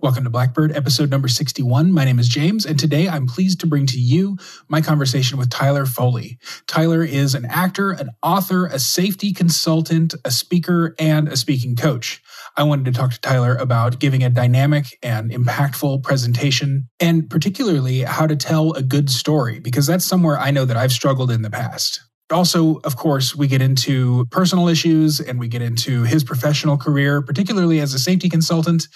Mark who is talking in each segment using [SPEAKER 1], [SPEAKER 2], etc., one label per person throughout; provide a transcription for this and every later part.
[SPEAKER 1] Welcome to Blackbird, episode number 61. My name is James, and today I'm pleased to bring to you my conversation with Tyler Foley. Tyler is an actor, an author, a safety consultant, a speaker, and a speaking coach. I wanted to talk to Tyler about giving a dynamic and impactful presentation, and particularly how to tell a good story, because that's somewhere I know that I've struggled in the past. Also, of course, we get into personal issues and we get into his professional career, particularly as a safety consultant,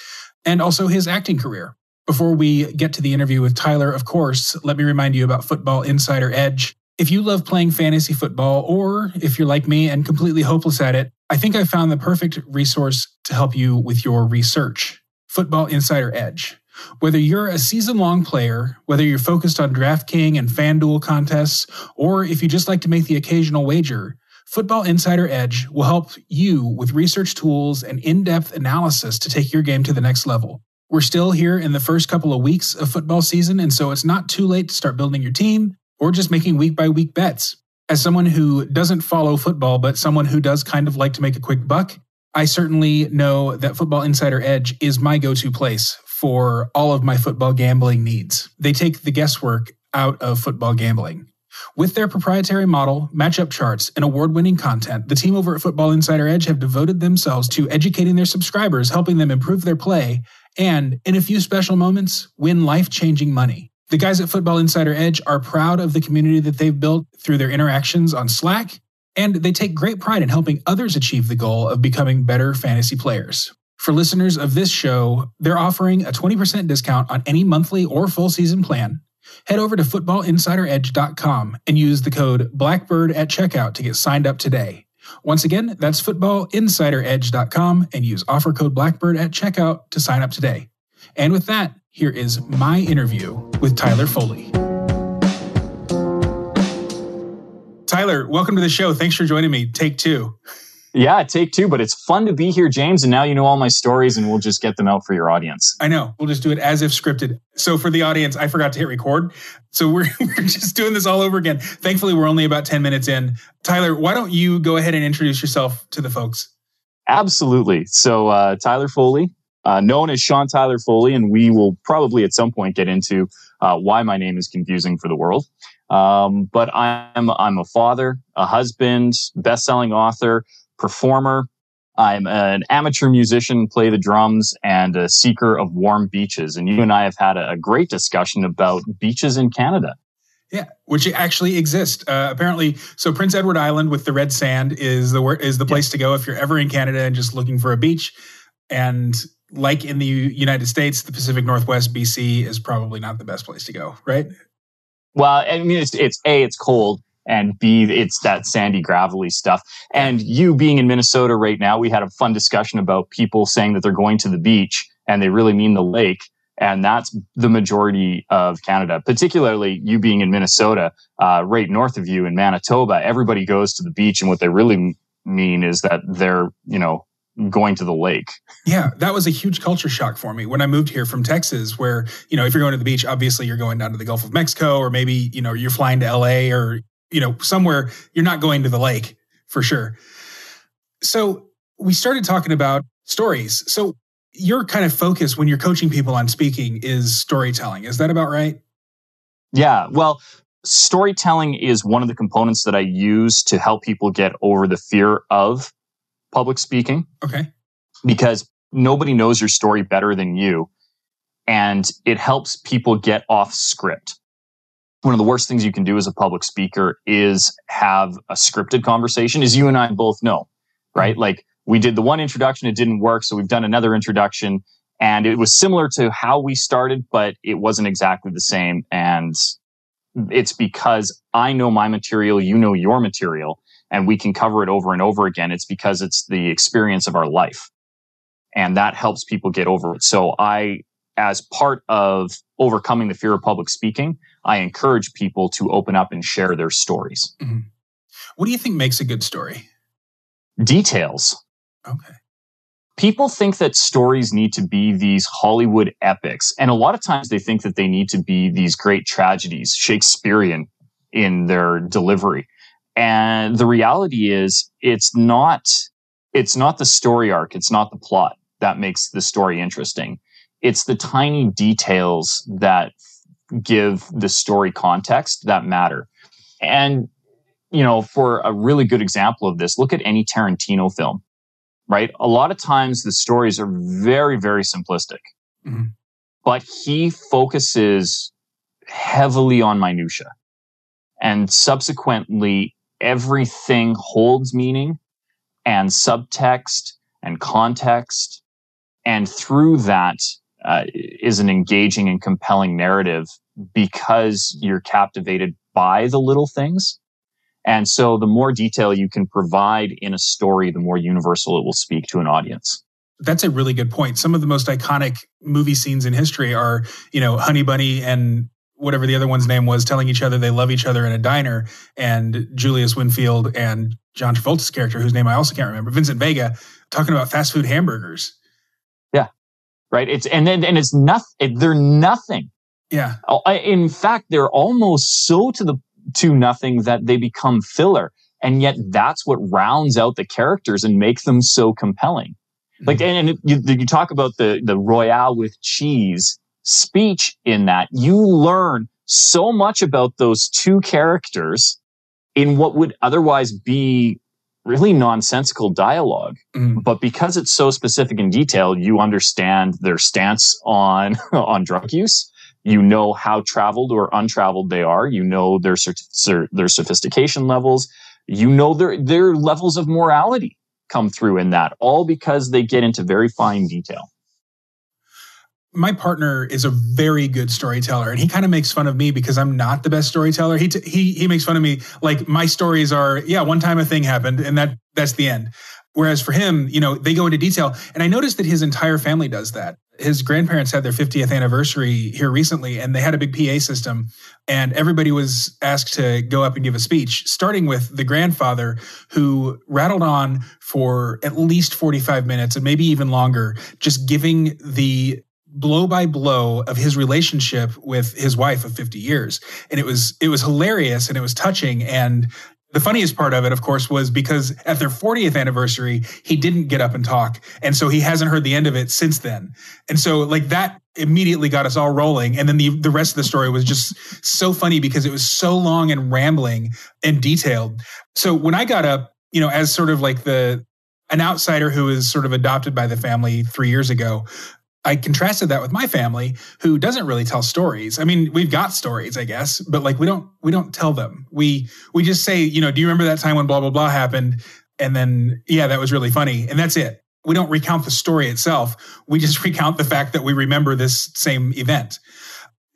[SPEAKER 1] and also his acting career. Before we get to the interview with Tyler, of course, let me remind you about Football Insider Edge. If you love playing fantasy football, or if you're like me and completely hopeless at it, I think I found the perfect resource to help you with your research. Football Insider Edge. Whether you're a season-long player, whether you're focused on DraftKings and FanDuel contests, or if you just like to make the occasional wager, Football Insider Edge will help you with research tools and in-depth analysis to take your game to the next level. We're still here in the first couple of weeks of football season, and so it's not too late to start building your team or just making week-by-week bets. As someone who doesn't follow football, but someone who does kind of like to make a quick buck, I certainly know that Football Insider Edge is my go-to place for all of my football gambling needs. They take the guesswork out of football gambling. With their proprietary model, matchup charts, and award-winning content, the team over at Football Insider Edge have devoted themselves to educating their subscribers, helping them improve their play, and, in a few special moments, win life-changing money. The guys at Football Insider Edge are proud of the community that they've built through their interactions on Slack, and they take great pride in helping others achieve the goal of becoming better fantasy players. For listeners of this show, they're offering a 20% discount on any monthly or full season plan. Head over to footballinsideredge.com and use the code Blackbird at checkout to get signed up today. Once again, that's footballinsideredge.com and use offer code Blackbird at checkout to sign up today. And with that, here is my interview with Tyler Foley. Tyler, welcome to the show. Thanks for joining me. Take two.
[SPEAKER 2] Yeah, take two, but it's fun to be here, James. And now you know all my stories and we'll just get them out for your audience.
[SPEAKER 1] I know. We'll just do it as if scripted. So for the audience, I forgot to hit record. So we're just doing this all over again. Thankfully, we're only about 10 minutes in. Tyler, why don't you go ahead and introduce yourself to the folks?
[SPEAKER 2] Absolutely. So Tyler Foley, known as Sean Tyler Foley, and we will probably at some point get into why my name is confusing for the world. But I'm a father, a husband, best-selling author, performer. I'm an amateur musician, play the drums, and a seeker of warm beaches. And you and I have had a great discussion about beaches in Canada.
[SPEAKER 1] Yeah, which actually exist. Apparently, so Prince Edward Island with the red sand is the place to go if you're ever in Canada and just looking for a beach. And like in the United States, the Pacific Northwest, BC is probably not the best place to go, right?
[SPEAKER 2] Well, I mean, it's A, it's cold. And B, it's that sandy, gravelly stuff. And you being in Minnesota right now, we had a fun discussion about people saying that they're going to the beach and they really mean the lake. And that's the majority of Canada, particularly you being in Minnesota, right north of you in Manitoba. Everybody goes to the beach. And what they really mean is that they're, going to the lake.
[SPEAKER 1] Yeah, that was a huge culture shock for me when I moved here from Texas, where, if you're going to the beach, obviously you're going down to the Gulf of Mexico, or maybe, you're flying to LA or somewhere. You're not going to the lake for sure. So we started talking about stories. So your kind of focus when you're coaching people on speaking is storytelling. Is that about right?
[SPEAKER 2] Yeah. Well, storytelling is one of the components that I use to help people get over the fear of public speaking.
[SPEAKER 1] Okay.
[SPEAKER 2] Because nobody knows your story better than you. And it helps people get off script. One of the worst things you can do as a public speaker is have a scripted conversation, as you and I both know, right? Like we did the one introduction, it didn't work. So we've done another introduction and it was similar to how we started, but it wasn't exactly the same. And it's because I know my material, you know your material, and we can cover it over and over again. It's because it's the experience of our life. And that helps people get over it. So as part of overcoming the fear of public speaking, I encourage people to open up and share their stories.
[SPEAKER 1] Mm-hmm. What do you think makes a good story?
[SPEAKER 2] Details.
[SPEAKER 1] Okay.
[SPEAKER 2] people think that stories need to be these Hollywood epics. And a lot of times they think that they need to be these great tragedies, Shakespearean in their delivery. And the reality is it's not the story arc. It's not the plot that makes the story interesting. It's the tiny details that give the story context that matter. And, for a really good example of this, look at any Tarantino film, right? A lot of times the stories are very, very simplistic, but he focuses heavily on minutia. And subsequently, everything holds meaning and subtext and context. And through that is an engaging and compelling narrative because you're captivated by the little things. And so the more detail you can provide in a story, the more universal it will speak to an audience.
[SPEAKER 1] That's a really good point. Some of the most iconic movie scenes in history are, Honey Bunny and whatever the other one's name was, telling each other they love each other in a diner, and Julius Winfield and John Travolta's character, whose name I also can't remember, Vincent Vega, talking about fast food hamburgers.
[SPEAKER 2] Yeah, right. It's nothing. They're nothing.
[SPEAKER 1] Yeah.
[SPEAKER 2] In fact, they're almost so to nothing that they become filler, and yet that's what rounds out the characters and make them so compelling. Like, and you talk about the Royale with cheese speech in that, you learn so much about those two characters in what would otherwise be really nonsensical dialogue. But because it's so specific and detailed, you understand their stance on drug use. You know how traveled or untraveled they are. You know their sophistication levels. You know their levels of morality come through in that, all because they get into very fine detail.
[SPEAKER 1] My partner is a very good storyteller, and he kind of makes fun of me because I'm not the best storyteller. He makes fun of me like my stories are, one time a thing happened and that's the end. Whereas for him, they go into detail. And I noticed that his entire family does that. His grandparents had their 50th anniversary here recently, and they had a big PA system, and everybody was asked to go up and give a speech, starting with the grandfather, who rattled on for at least 45 minutes and maybe even longer, just giving the blow by blow of his relationship with his wife of 50 years. And it was hilarious and it was touching. And the funniest part of it, of course, was because at their 40th anniversary, he didn't get up and talk. And so he hasn't heard the end of it since then. And so that immediately got us all rolling. And then the rest of the story was just so funny because it was so long and rambling and detailed. So when I got up, as sort of like an outsider who was sort of adopted by the family 3 years ago, I contrasted that with my family, who doesn't really tell stories. I mean, we've got stories, I guess, but we don't tell them. We just say, do you remember that time when blah, blah, blah happened? And then, that was really funny. And that's it. We don't recount the story itself. We just recount the fact that we remember this same event.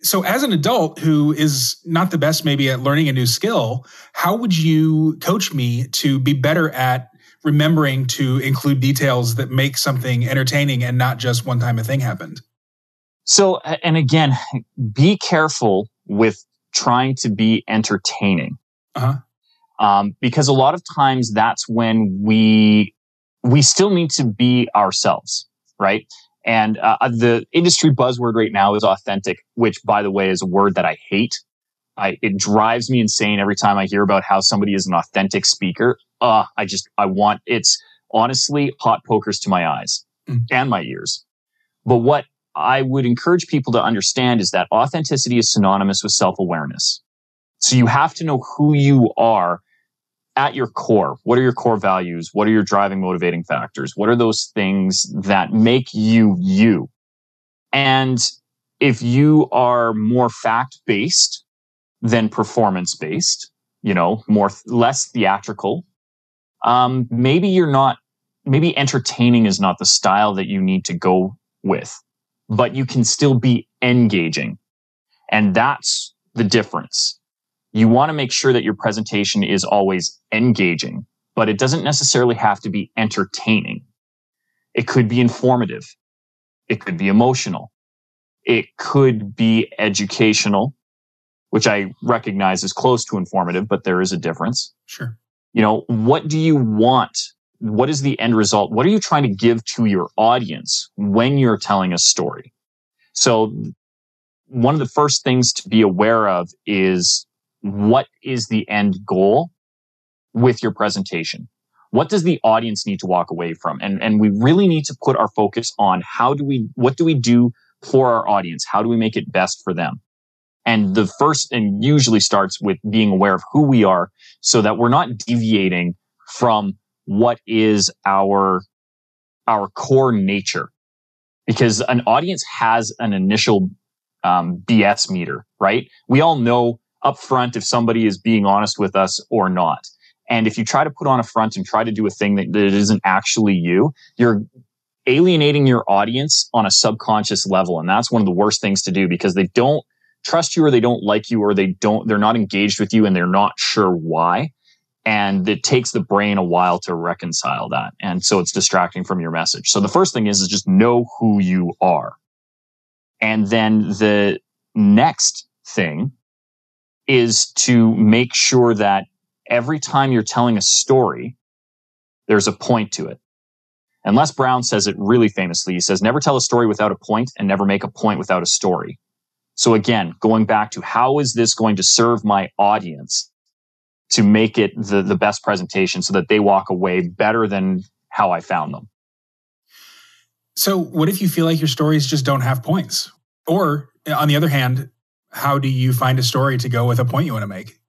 [SPEAKER 1] So as an adult who is not the best maybe at learning a new skill, how would you coach me to be better at remembering to include details that make something entertaining and not just one time a thing happened?
[SPEAKER 2] So, and again, be careful with trying to be entertaining. Because a lot of times that's when we still need to be ourselves, right? And the industry buzzword right now is authentic, which, by the way, is a word that I hate. It drives me insane every time I hear about how somebody is an authentic speaker. It's honestly hot pokers to my eyes and my ears. But what I would encourage people to understand is that authenticity is synonymous with self-awareness. So you have to know who you are at your core. What are your core values? What are your driving motivating factors? What are those things that make you you? And if you are more fact-based than performance-based, less theatrical, maybe entertaining is not the style that you need to go with, but you can still be engaging. And that's the difference. You want to make sure that your presentation is always engaging, but it doesn't necessarily have to be entertaining. It could be informative. It could be emotional. It could be educational, which I recognize is close to informative, but there is a difference.
[SPEAKER 1] Sure.
[SPEAKER 2] What do you want what is the end result? What are you trying to give to your audience when you're telling a story? So one of the first things to be aware of is, what is the end goal with your presentation? What does the audience need to walk away from? And we really need to put our focus on what do we do for our audience? How do we make it best for them? And the first, and usually starts with being aware of who we are, so that we're not deviating from what is our core nature. Because an audience has an initial BS meter, right? We all know up front if somebody is being honest with us or not. And if you try to put on a front and try to do a thing that isn't actually you, you're alienating your audience on a subconscious level. And that's one of the worst things to do, because they don't trust you, or they don't like you, or they're not engaged with you, and they're not sure why. And it takes the brain a while to reconcile that. And so it's distracting from your message. So the first thing is just know who you are. And then the next thing is to make sure that every time you're telling a story, there's a point to it. And Les Brown says it really famously. He says, never tell a story without a point, and never make a point without a story. So again, going back to, how is this going to serve my audience to make it the best presentation, so that they walk away better than how I found them?
[SPEAKER 1] So what if you feel like your stories just don't have points? Or on the other hand, how do you find a story to go with a point you want to make?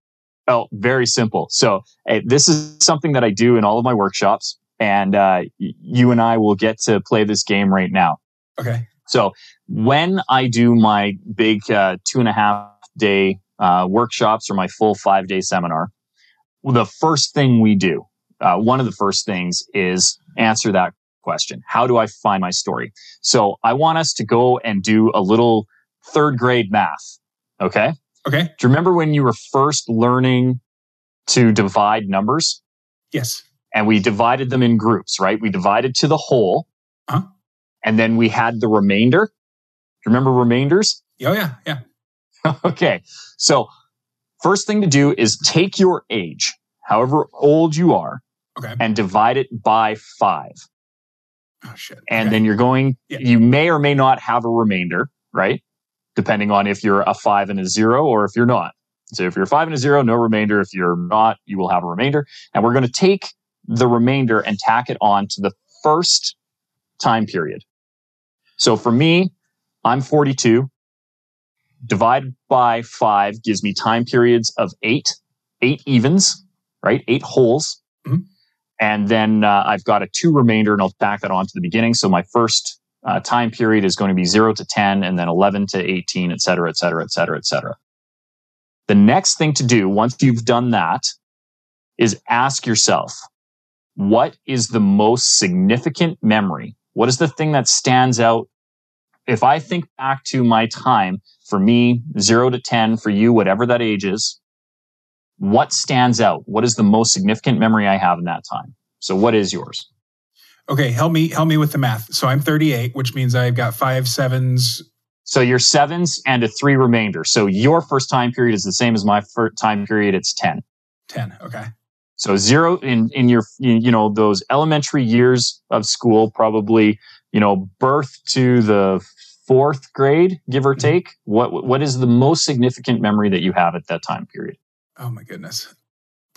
[SPEAKER 2] Oh, very simple. So this is something that I do in all of my workshops, and you and I will get to play this game right now.
[SPEAKER 1] Okay.
[SPEAKER 2] So when I do my big 2.5 day workshops, or my full 5-day seminar, the first thing we do, one of the first things, is answer that question. How do I find my story? So I want us to go and do a little 3rd grade math. Okay.
[SPEAKER 1] Okay.
[SPEAKER 2] Do you remember when you were first learning to divide numbers?
[SPEAKER 1] Yes.
[SPEAKER 2] And we divided them in groups, right? We divided to the whole.
[SPEAKER 1] Uh-huh.
[SPEAKER 2] And then we had the remainder. Do you remember remainders?
[SPEAKER 1] Oh, yeah. Yeah.
[SPEAKER 2] Okay. So first thing to do is take your age, however old you are,
[SPEAKER 1] okay,
[SPEAKER 2] and divide it by 5.
[SPEAKER 1] Oh, shit.
[SPEAKER 2] And
[SPEAKER 1] okay.
[SPEAKER 2] then you may or may not have a remainder, right? Depending on if you're a 5 and a 0, or if you're not. So if you're a 5 and a 0, no remainder. If you're not, you will have a remainder. And we're going to take the remainder and tack it on to the first time period. So for me, I'm 42. Divide by 5 gives me time periods of 8 evens, right? 8 wholes.
[SPEAKER 1] Mm-hmm.
[SPEAKER 2] And then I've got a 2 remainder, and I'll tack that on to the beginning. So my first time period is going to be 0 to 10, and then 11 to 18, et cetera, et cetera, et cetera, et cetera. The next thing to do, once you've done that, is ask yourself, what is the most significant memory? What is the thing that stands out? If I think back to my time, for me, 0 to 10, for you, whatever that age is, what stands out? What is the most significant memory I have in that time? So what is yours?
[SPEAKER 1] Okay, help me with the math. So I'm 38, which means I've got 5 sevens.
[SPEAKER 2] So your 7s and a 3 remainder. So your first time period is the same as my first time period. It's 10.
[SPEAKER 1] 10, okay.
[SPEAKER 2] So 0 in your, those elementary years of school, probably, birth to the 4th grade, give or take. What is the most significant memory that you have at that time period?
[SPEAKER 1] Oh my goodness.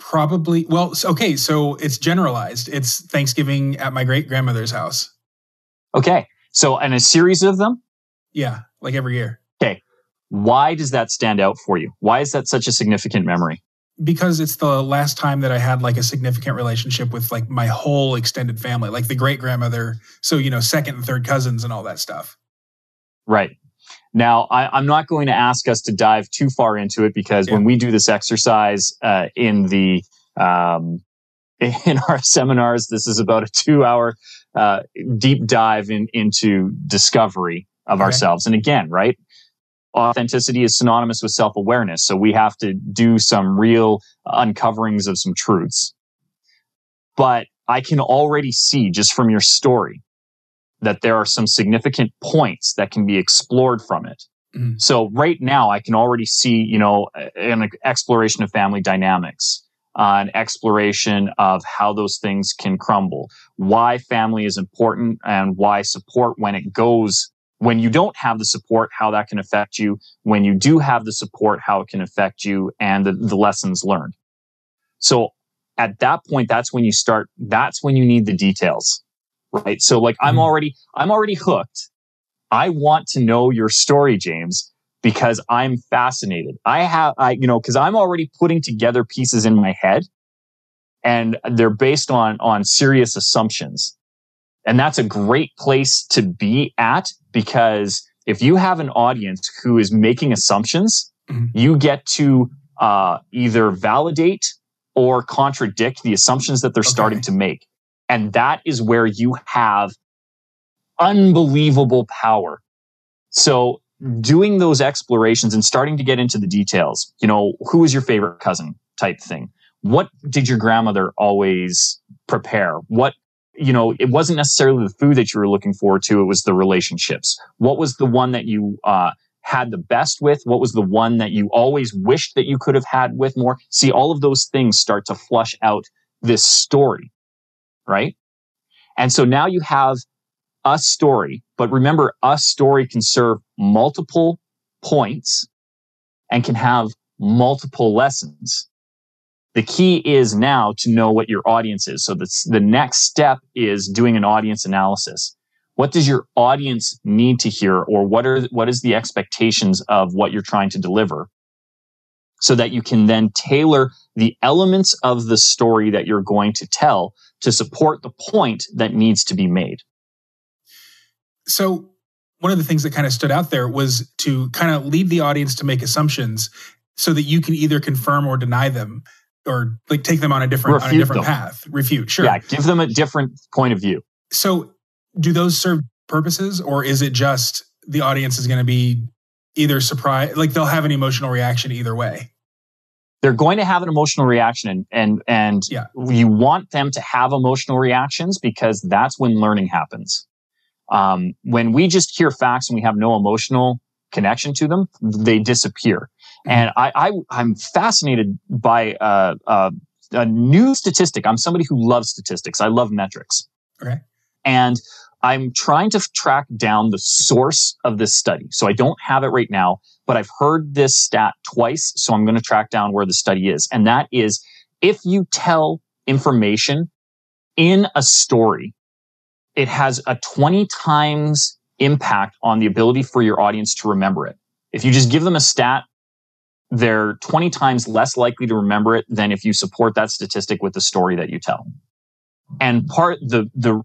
[SPEAKER 1] Probably, well, okay, so it's generalized. It's Thanksgiving at my great-grandmother's house.
[SPEAKER 2] Okay, so and a series of them?
[SPEAKER 1] Yeah, like every year.
[SPEAKER 2] Okay, why does that stand out for you? Why is that such a significant memory?
[SPEAKER 1] Because it's the last time that I had like a significant relationship with like my whole extended family, like the great-grandmother, so, 2nd and 3rd cousins and all that stuff. Right.
[SPEAKER 2] Now, I'm not going to ask us to dive too far into it, because when we do this exercise in our seminars, this is about a 2-hour deep dive into discovery of ourselves. And again, right, authenticity is synonymous with self-awareness. So we have to do some real uncoverings of some truths. But I can already see just from your story that there are some significant points that can be explored from it. Mm. So right now I can already see, an exploration of family dynamics, an exploration of how those things can crumble, why family is important, and why support when you don't have the support, how that can affect you, when you do have the support, how it can affect you, and the lessons learned. So at that point, that's when you need the details, right? So like, I'm already hooked. I want to know your story, James, because I'm fascinated. Because I'm already putting together pieces in my head, and they're based on serious assumptions. And that's a great place to be at, because if you have an audience who is making assumptions, you get to either validate or contradict the assumptions that they're starting to make. And that is where you have unbelievable power. So doing those explorations and starting to get into the details, who is your favorite cousin type thing? What did your grandmother always prepare? It wasn't necessarily the food that you were looking forward to. It was the relationships. What was the one that you had the best with? What was the one that you always wished that you could have had with more? See, all of those things start to flush out this story, right? And so now you have a story, but remember, a story can serve multiple points and can have multiple lessons. The key is now to know what your audience is. So the next step is doing an audience analysis. What does your audience need to hear, or what is the expectations of what you're trying to deliver, so that you can then tailor the elements of the story that you're going to tell to support the point that needs to be made.
[SPEAKER 1] So one of the things that kind of stood out there was to kind of lead the audience to make assumptions so that you can either confirm or deny them, or like take them on a different path. Refute, sure.
[SPEAKER 2] Yeah, give them a different point of view.
[SPEAKER 1] So do those serve purposes, or is it just the audience is going to be either surprised, like they'll have an emotional reaction either way?
[SPEAKER 2] They're going to have an emotional reaction, and you want them to have emotional reactions, because that's when learning happens. When we just hear facts and we have no emotional connection to them, they disappear. And I'm fascinated by a new statistic. I'm somebody who loves statistics. I love metrics.
[SPEAKER 1] Okay.
[SPEAKER 2] And I'm trying to track down the source of this study. So I don't have it right now, but I've heard this stat twice. So I'm going to track down where the study is. And that is, if you tell information in a story, it has a 20 times impact on the ability for your audience to remember it. If you just give them a stat, they're 20 times less likely to remember it than if you support that statistic with the story that you tell. And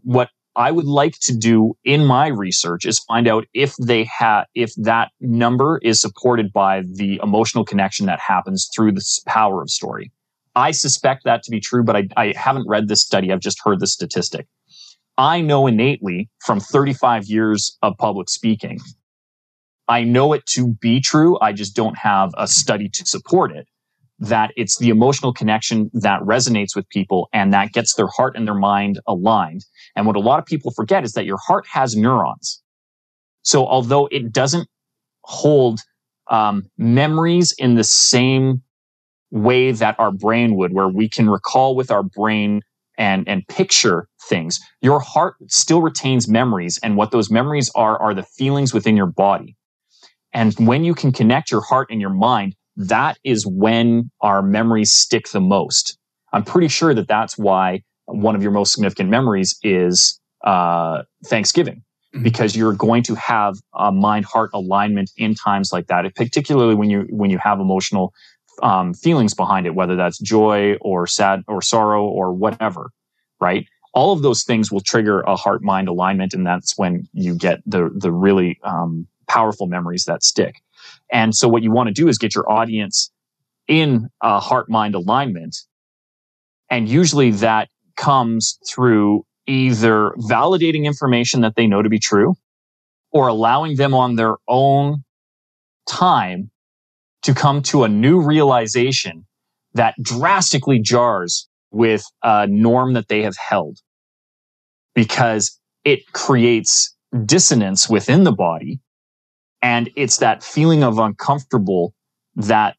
[SPEAKER 2] what I would like to do in my research is find out if that number is supported by the emotional connection that happens through the power of story. I suspect that to be true, but I haven't read this study. I've just heard the statistic. I know innately from 35 years of public speaking, I know it to be true. I just don't have a study to support it, that it's the emotional connection that resonates with people and that gets their heart and their mind aligned. And what a lot of people forget is that your heart has neurons. So although it doesn't hold memories in the same way that our brain would, where we can recall with our brain and picture things, your heart still retains memories. And what those memories are the feelings within your body. And when you can connect your heart and your mind, that is when our memories stick the most. I'm pretty sure that that's why one of your most significant memories is Thanksgiving, because you're going to have a mind-heart alignment in times like that, particularly when you have emotional feelings behind it, whether that's joy or sad or sorrow or whatever, right? All of those things will trigger a heart-mind alignment, and that's when you get the really powerful memories that stick. And so what you want to do is get your audience in a heart-mind alignment. And usually that comes through either validating information that they know to be true, or allowing them on their own time to come to a new realization that drastically jars with a norm that they have held, because it creates dissonance within the body. And it's that feeling of uncomfortable that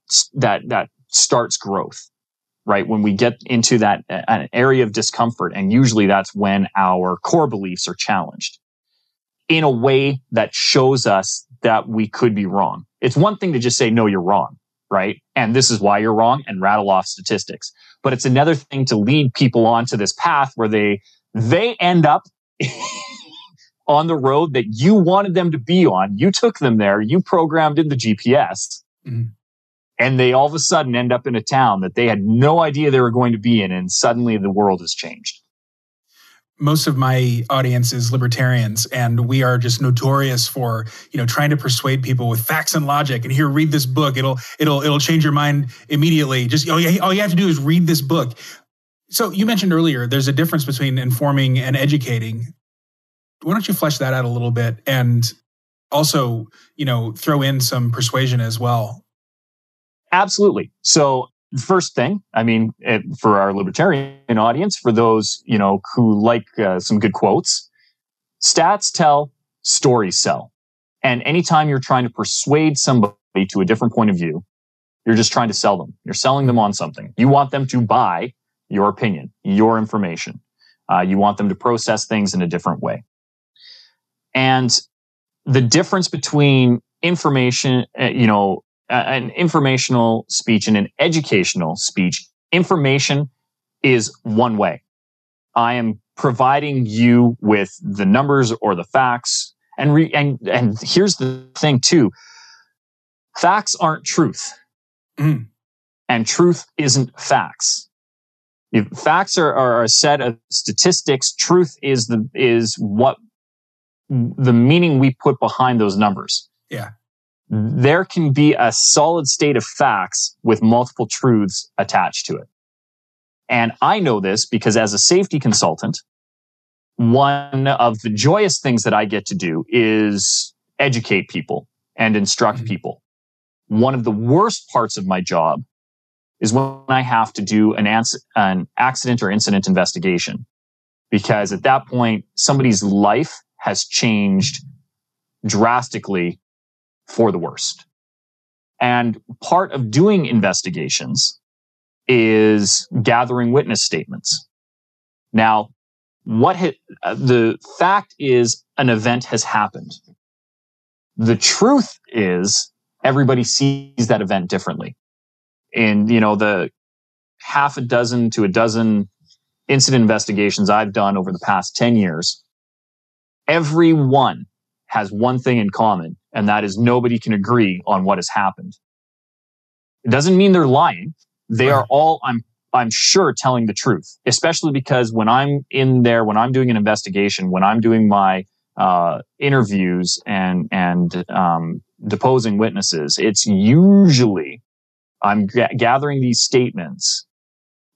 [SPEAKER 2] starts growth. right? When we get into that an area of discomfort, and usually that's when our core beliefs are challenged in a way that shows us that we could be wrong. It's one thing to just say, no, you're wrong, right? And this is why you're wrong, and rattle off statistics. But it's another thing to lead people onto this path where they end up on the road that you wanted them to be on. You took them there. You programmed in the GPS. Mm-hmm. And they all of a sudden end up in a town that they had no idea they were going to be in. And suddenly the world has changed.
[SPEAKER 1] Most of my audience is libertarians, and we are just notorious for, trying to persuade people with facts and logic. And here, read this book. It'll change your mind immediately. Just all you have to do is read this book. So you mentioned earlier, there's a difference between informing and educating. Why don't you flesh that out a little bit, and also, throw in some persuasion as well?
[SPEAKER 2] Absolutely. So first thing, for our libertarian audience, for those, who like some good quotes, stats tell, stories sell. And anytime you're trying to persuade somebody to a different point of view, you're just trying to sell them. You're selling them on something. You want them to buy your opinion, your information. You want them to process things in a different way. And the difference between information, an informational speech and an educational speech, information is one way. I am providing you with the numbers or the facts. And here's the thing too. Facts aren't truth. Mm. And truth isn't facts. If facts are a set of statistics, truth is what the meaning we put behind those numbers.
[SPEAKER 1] Yeah.
[SPEAKER 2] There can be a solid state of facts with multiple truths attached to it. And I know this because as a safety consultant, one of the joyous things that I get to do is educate people and instruct people. One of the worst parts of my job is when I have to do an accident or incident investigation, because at that point, somebody's life has changed drastically for the worst. And part of doing investigations is gathering witness statements. Now, the fact is an event has happened. The truth is everybody sees that event differently. In, the half a dozen to a dozen incident investigations I've done over the past 10 years, everyone has one thing in common, and that is nobody can agree on what has happened. It doesn't mean they're lying. They are all, I'm sure, telling the truth, especially because when I'm in there, when I'm doing an investigation, when I'm doing my interviews and deposing witnesses, it's usually I'm gathering these statements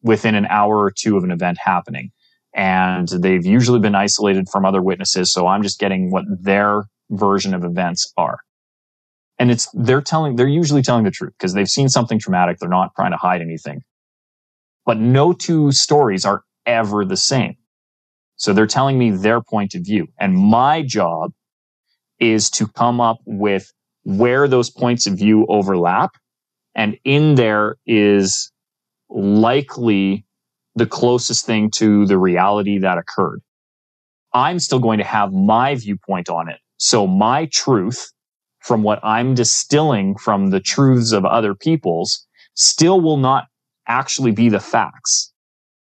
[SPEAKER 2] within an hour or two of an event happening. And they've usually been isolated from other witnesses. So I'm just getting what their version of events are. And they're usually telling the truth because they've seen something traumatic. They're not trying to hide anything. But no two stories are ever the same. So they're telling me their point of view. And my job is to come up with where those points of view overlap. And in there is likely the closest thing to the reality that occurred. I'm still going to have my viewpoint on it. So my truth from what I'm distilling from the truths of other people's still will not actually be the facts.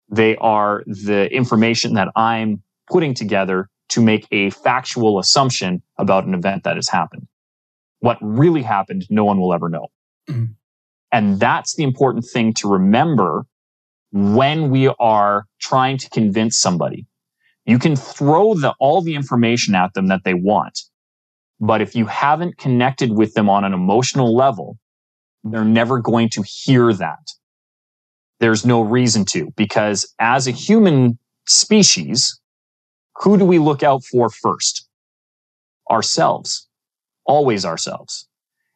[SPEAKER 2] They are the information that I'm putting together to make a factual assumption about an event that has happened. What really happened, no one will ever know. Mm-hmm. And that's the important thing to remember when we are trying to convince somebody. You can throw all the information at them that they want. But if you haven't connected with them on an emotional level, they're never going to hear that. There's no reason to, because as a human species, who do we look out for first? Ourselves. Always ourselves.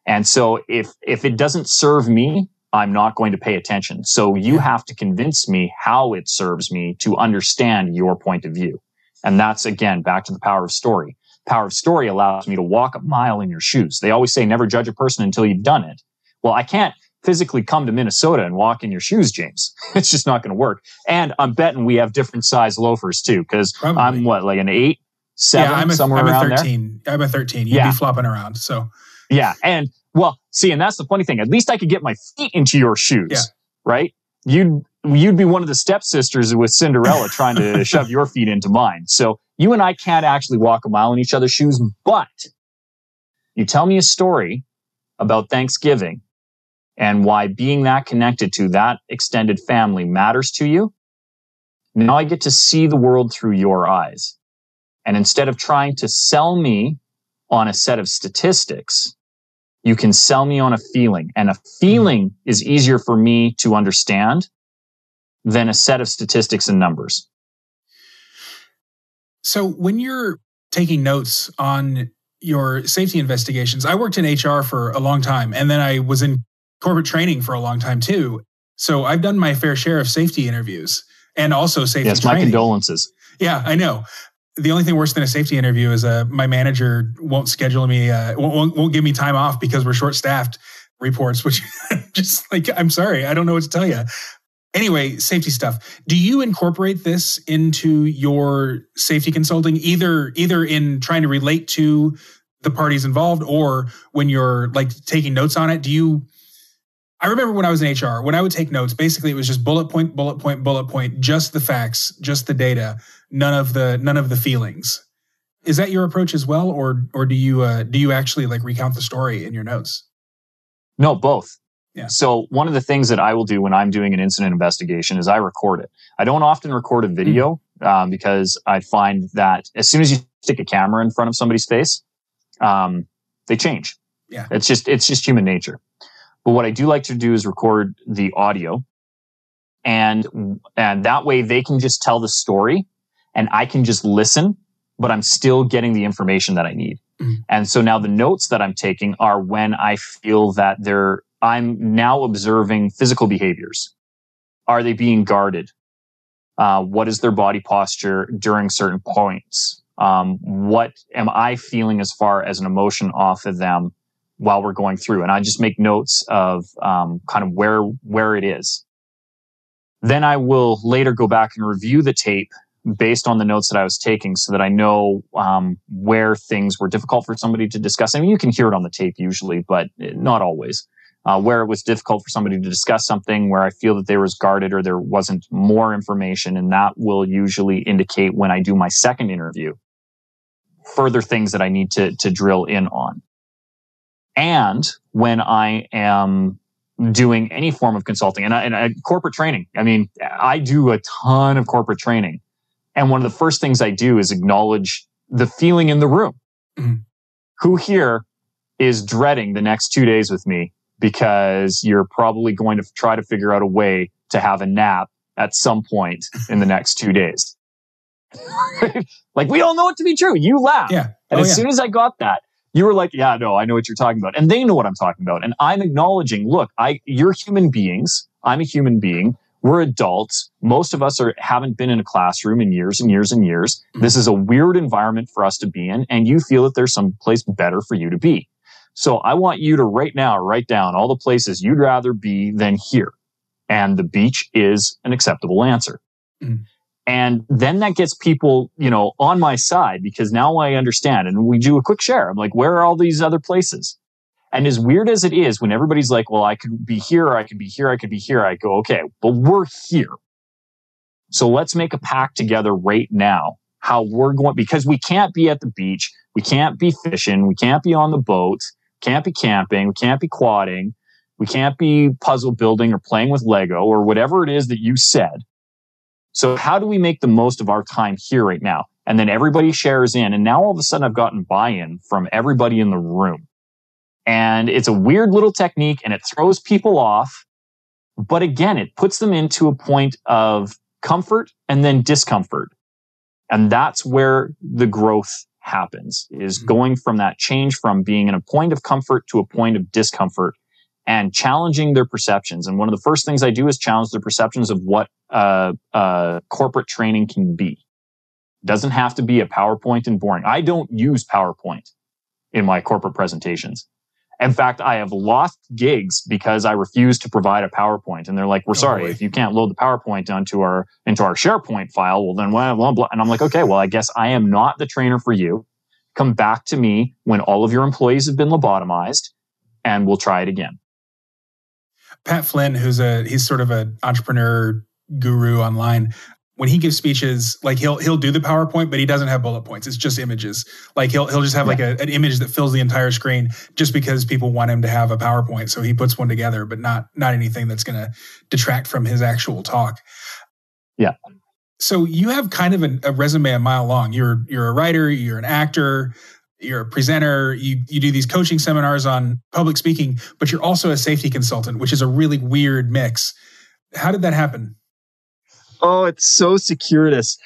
[SPEAKER 2] And so if it doesn't serve me, I'm not going to pay attention. So you have to convince me how it serves me to understand your point of view. And that's, again, back to the power of story. Power of story allows me to walk a mile in your shoes. They always say never judge a person until you've done it. Well, I can't physically come to Minnesota and walk in your shoes, James. It's just not going to work. And I'm betting we have different size loafers too, because I'm what, like an 8, 7,
[SPEAKER 1] I'm
[SPEAKER 2] somewhere
[SPEAKER 1] I'm
[SPEAKER 2] around
[SPEAKER 1] 13. There? I'm a 13. You'd be flopping around. So
[SPEAKER 2] yeah. And well, see, and that's the funny thing. At least I could get my feet into your shoes, right? You'd be one of the stepsisters with Cinderella trying to shove your feet into mine. So you and I can't actually walk a mile in each other's shoes, but you tell me a story about Thanksgiving and why being that connected to that extended family matters to you. Now I get to see the world through your eyes. And instead of trying to sell me on a set of statistics, you can sell me on a feeling. And a feeling is easier for me to understand than a set of statistics and numbers.
[SPEAKER 1] So when you're taking notes on your safety investigations, I worked in HR for a long time, and then I was in corporate training for a long time too. So I've done my fair share of safety interviews and also safety training.
[SPEAKER 2] My condolences.
[SPEAKER 1] Yeah, I know. The only thing worse than a safety interview is my manager won't schedule me, won't give me time off because we're short-staffed reports, which just like, I'm sorry, I don't know what to tell you. Anyway, safety stuff. Do you incorporate this into your safety consulting, either in trying to relate to the parties involved or when you're like taking notes on it? I remember when I was in HR, when I would take notes, basically it was just bullet point, just the facts, just the data, none of the feelings. Is that your approach as well, or do you actually like recount the story in your notes?
[SPEAKER 2] No, both.
[SPEAKER 1] Yeah.
[SPEAKER 2] So one of the things that I will do when I'm doing an incident investigation is I record it. I don't often record a video because I find that as soon as you stick a camera in front of somebody's face, they change.
[SPEAKER 1] Yeah.
[SPEAKER 2] It's just human nature. But what I do like to do is record the audio, and that way they can just tell the story and I can just listen, but I'm still getting the information that I need. Mm-hmm. And so now the notes that I'm taking are when I feel that I'm now observing physical behaviors. Are they being guarded? What is their body posture during certain points? What am I feeling as far as an emotion off of them while we're going through? And I just make notes of kind of where it is. Then I will later go back and review the tape based on the notes that I was taking so that I know where things were difficult for somebody to discuss. I mean, you can hear it on the tape usually, but not always. Where it was difficult for somebody to discuss something, where I feel that there was guarded or there wasn't more information, and that will usually indicate when I do my second interview, further things that I need to drill in on. And when I am doing any form of consulting and corporate training, I mean, I do a ton of corporate training. And one of the first things I do is acknowledge the feeling in the room. Mm-hmm. Who here is dreading the next 2 days with me because you're probably going to try to figure out a way to have a nap at some point in the next 2 days? Like, we all know it to be true. You laugh.
[SPEAKER 1] Yeah.
[SPEAKER 2] And as soon as I got that, you were like, yeah, no, I know what you're talking about. And they know what I'm talking about. And I'm acknowledging, look, you're human beings. I'm a human being. We're adults. Most of us haven't been in a classroom in years and years and years. This is a weird environment for us to be in. And you feel that there's some place better for you to be. So I want you to right now write down all the places you'd rather be than here. And the beach is an acceptable answer. Mm. And then that gets people, on my side, because now I understand. And we do a quick share. I'm like, where are all these other places? And as weird as it is, when everybody's like, well, I could be here, or I could be here, I could be here, I go, okay, but we're here. So let's make a pact together right now, how we're going, because we can't be at the beach. We can't be fishing. We can't be on the boat. Can't be camping. We can't be quadding. We can't be puzzle building or playing with Lego or whatever it is that you said. So how do we make the most of our time here right now? And then everybody shares in. And now all of a sudden I've gotten buy-in from everybody in the room. And it's a weird little technique and it throws people off. But again, it puts them into a point of comfort and then discomfort. And that's where the growth happens, is going from that change from being in a point of comfort to a point of discomfort and challenging their perceptions. And one of the first things I do is challenge their perceptions of what corporate training can be. It doesn't have to be a PowerPoint and boring. I don't use PowerPoint in my corporate presentations. In fact, I have lost gigs because I refused to provide a PowerPoint. And they're like, we're sorry,
[SPEAKER 1] boy.
[SPEAKER 2] if you can't load the PowerPoint into our SharePoint file, well, then blah, blah, blah. And I'm like, okay, well, I guess I am not the trainer for you. Come back to me when all of your employees have been lobotomized, and we'll try it again.
[SPEAKER 1] Pat Flynn, he's sort of an entrepreneur guru online. When he gives speeches, like he'll do the PowerPoint, but he doesn't have bullet points. It's just images. Like he'll just have like an image that fills the entire screen just because people want him to have a PowerPoint. So he puts one together, but not anything that's going to detract from his actual talk.
[SPEAKER 2] Yeah.
[SPEAKER 1] So you have kind of a resume a mile long. You're a writer, you're an actor, you're a presenter, you do these coaching seminars on public speaking, but you're also a safety consultant, which is a really weird mix. How did that happen?
[SPEAKER 2] Oh, it's so circuitous.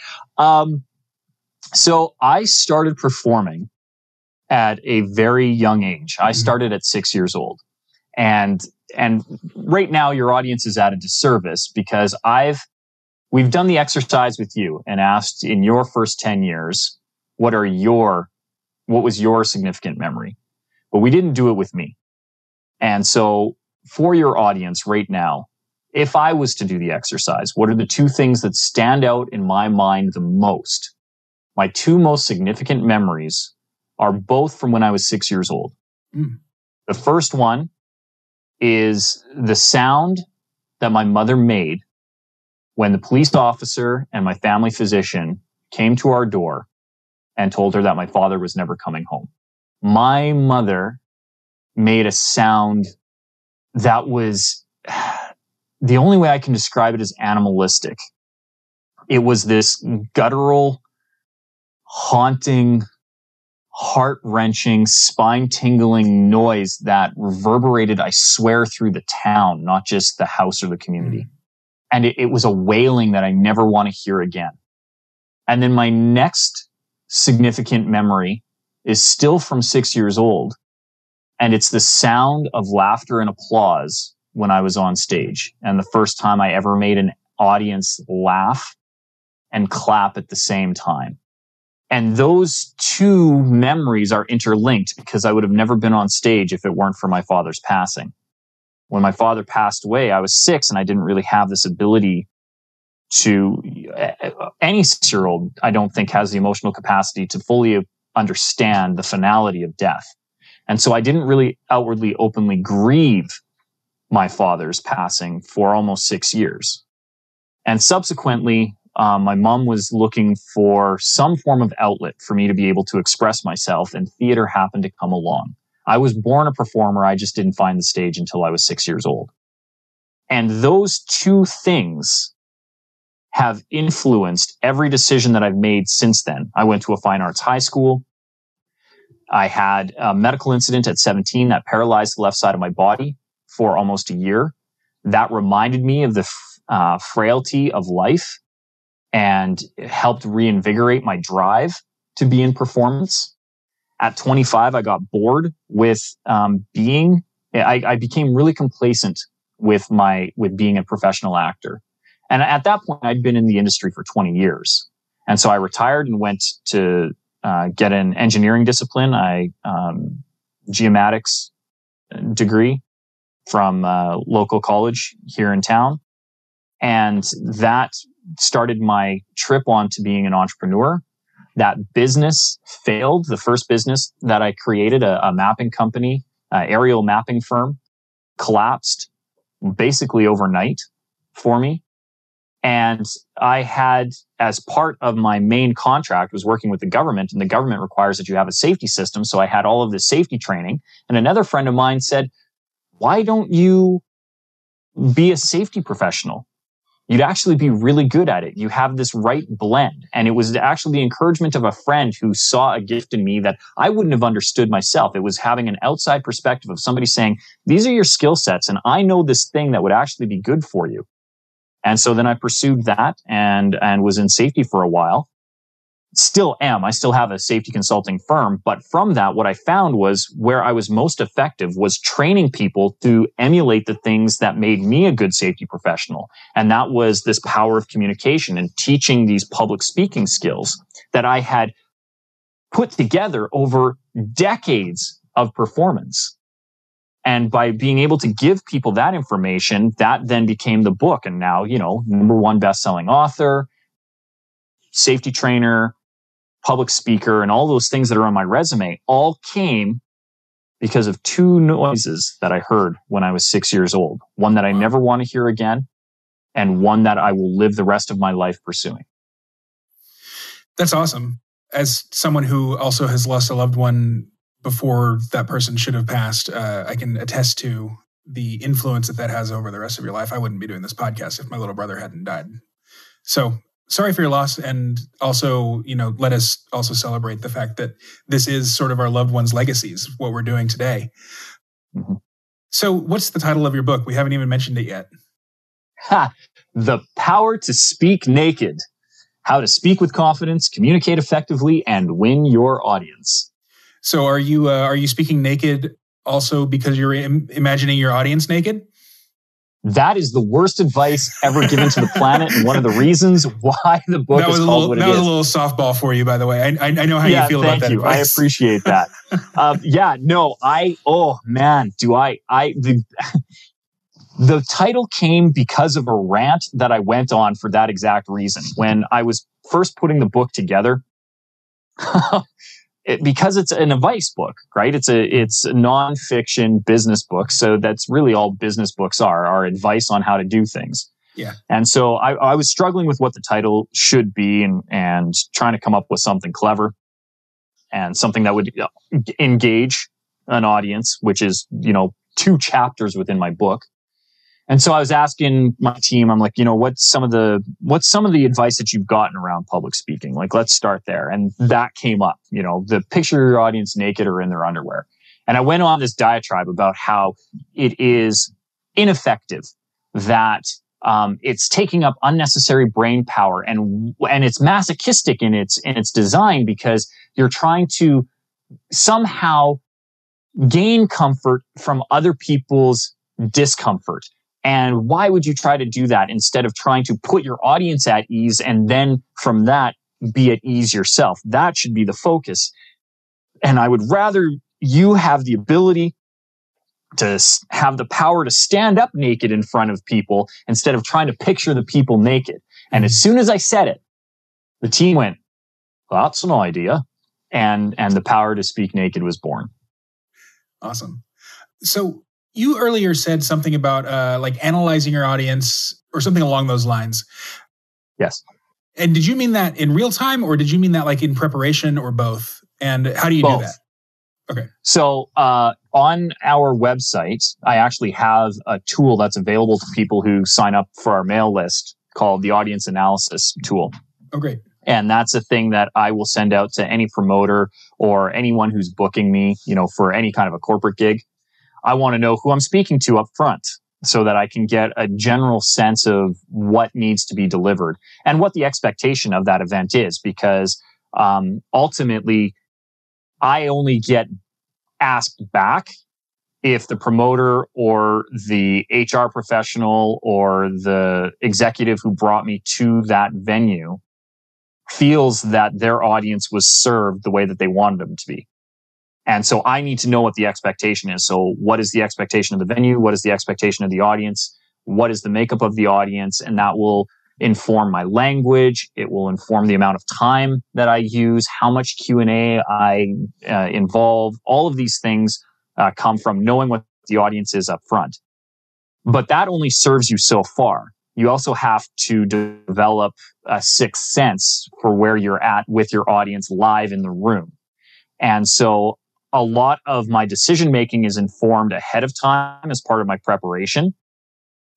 [SPEAKER 2] So I started performing at a very young age. I started at 6 years old. And right now your audience is at a disservice because we've done the exercise with you and asked in your first 10 years, what was your significant memory? But we didn't do it with me. And so for your audience right now, if I was to do the exercise, what are the two things that stand out in my mind the most? My two most significant memories are both from when I was 6 years old. The first one is the sound that my mother made when the police officer and my family physician came to our door and told her that my father was never coming home. My mother made a sound that was... the only way I can describe it is animalistic. It was this guttural, haunting, heart-wrenching, spine-tingling noise that reverberated, I swear, through the town, not just the house or the community. And it was a wailing that I never want to hear again. And then my next significant memory is still from 6 years old. And it's the sound of laughter and applause when I was on stage. And the first time I ever made an audience laugh and clap at the same time. And those two memories are interlinked because I would have never been on stage if it weren't for my father's passing. When my father passed away, I was 6 and I didn't really have this ability to... Any 6-year-old, I don't think, has the emotional capacity to fully understand the finality of death. And so I didn't really outwardly, openly grieve my father's passing for almost 6 years. And subsequently, my mom was looking for some form of outlet for me to be able to express myself, and theater happened to come along. I was born a performer. I just didn't find the stage until I was 6 years old. And those two things have influenced every decision that I've made since then. I went to a fine arts high school. I had a medical incident at 17 that paralyzed the left side of my body for almost a year. That reminded me of the frailty of life and helped reinvigorate my drive to be in performance. At 25, I got bored with I became really complacent with being a professional actor. And at that point, I'd been in the industry for 20 years. And so I retired and went to get an engineering discipline, geomatics degree from a local college here in town. And that started my trip on to being an entrepreneur. That business failed. The first business that I created, a mapping company, aerial mapping firm, collapsed basically overnight for me. And I had, as part of my main contract, was working with the government, and the government requires that you have a safety system. So I had all of this safety training. And another friend of mine said, why don't you be a safety professional? You'd actually be really good at it. You have this right blend. And it was actually the encouragement of a friend who saw a gift in me that I wouldn't have understood myself. It was having an outside perspective of somebody saying, these are your skill sets, and I know this thing that would actually be good for you. And so then I pursued that and was in safety for a while. Still am. I still have a safety consulting firm. But from that, what I found was where I was most effective was training people to emulate the things that made me a good safety professional. And that was this power of communication and teaching these public speaking skills that I had put together over decades of performance. And by being able to give people that information, that then became the book. And now, #1 best-selling author, safety trainer, public speaker, and all those things that are on my resume all came because of 2 noises that I heard when I was 6 years old. One that I never want to hear again, and one that I will live the rest of my life pursuing.
[SPEAKER 1] That's awesome. As someone who also has lost a loved one before that person should have passed, I can attest to the influence that has over the rest of your life. I wouldn't be doing this podcast if my little brother hadn't died. So sorry for your loss. And also, let us also celebrate the fact that this is sort of our loved ones' legacies, what we're doing today. Mm-hmm. So what's the title of your book? We haven't even mentioned it yet.
[SPEAKER 2] The Power to Speak Naked. How to speak with confidence, communicate effectively, and win your audience.
[SPEAKER 1] So are you speaking naked also because you're imagining your audience naked?
[SPEAKER 2] That is the worst advice ever given to the planet, and one of the reasons why the book is called what it is.
[SPEAKER 1] That was a little softball for you, by the way. I know how you feel about that advice.
[SPEAKER 2] I appreciate that. The title came because of a rant that I went on for that exact reason. When I was first putting the book together, because it's an advice book, right? It's a nonfiction business book. So that's really all business books are advice on how to do things.
[SPEAKER 1] Yeah.
[SPEAKER 2] And so I was struggling with what the title should be and trying to come up with something clever and something that would engage an audience, which is, 2 chapters within my book. And so I was asking my team, I'm like, what's some of the advice that you've gotten around public speaking? Like, let's start there. And that came up, the picture your audience naked or in their underwear. And I went on this diatribe about how it is ineffective, that it's taking up unnecessary brain power, and it's masochistic in its design, because you're trying to somehow gain comfort from other people's discomfort. And why would you try to do that instead of trying to put your audience at ease and then from that be at ease yourself? That should be the focus. And I would rather you have the ability to have the power to stand up naked in front of people instead of trying to picture the people naked. And as soon as I said it, the team went, well, that's an idea. And the Power to Speak Naked was born.
[SPEAKER 1] Awesome. So you earlier said something about like analyzing your audience or something along those lines.
[SPEAKER 2] Yes.
[SPEAKER 1] And did you mean that in real time, or did you mean that like in preparation, or both? And how do you do that? Okay.
[SPEAKER 2] So on our website, I actually have a tool that's available to people who sign up for our mail list called the Audience Analysis Tool.
[SPEAKER 1] Oh, great.
[SPEAKER 2] And that's a thing that I will send out to any promoter or anyone who's booking me, for any kind of a corporate gig. I want to know who I'm speaking to up front so that I can get a general sense of what needs to be delivered and what the expectation of that event is, because ultimately I only get asked back if the promoter or the HR professional or the executive who brought me to that venue feels that their audience was served the way that they wanted them to be. And so I need to know what the expectation is. So what is the expectation of the venue? What is the expectation of the audience? What is the makeup of the audience? And that will inform my language. It will inform the amount of time that I use, how much Q&A I involve. All of these things come from knowing what the audience is up front. But that only serves you so far. You also have to develop a sixth sense for where you're at with your audience live in the room. And so a lot of my decision making is informed ahead of time as part of my preparation,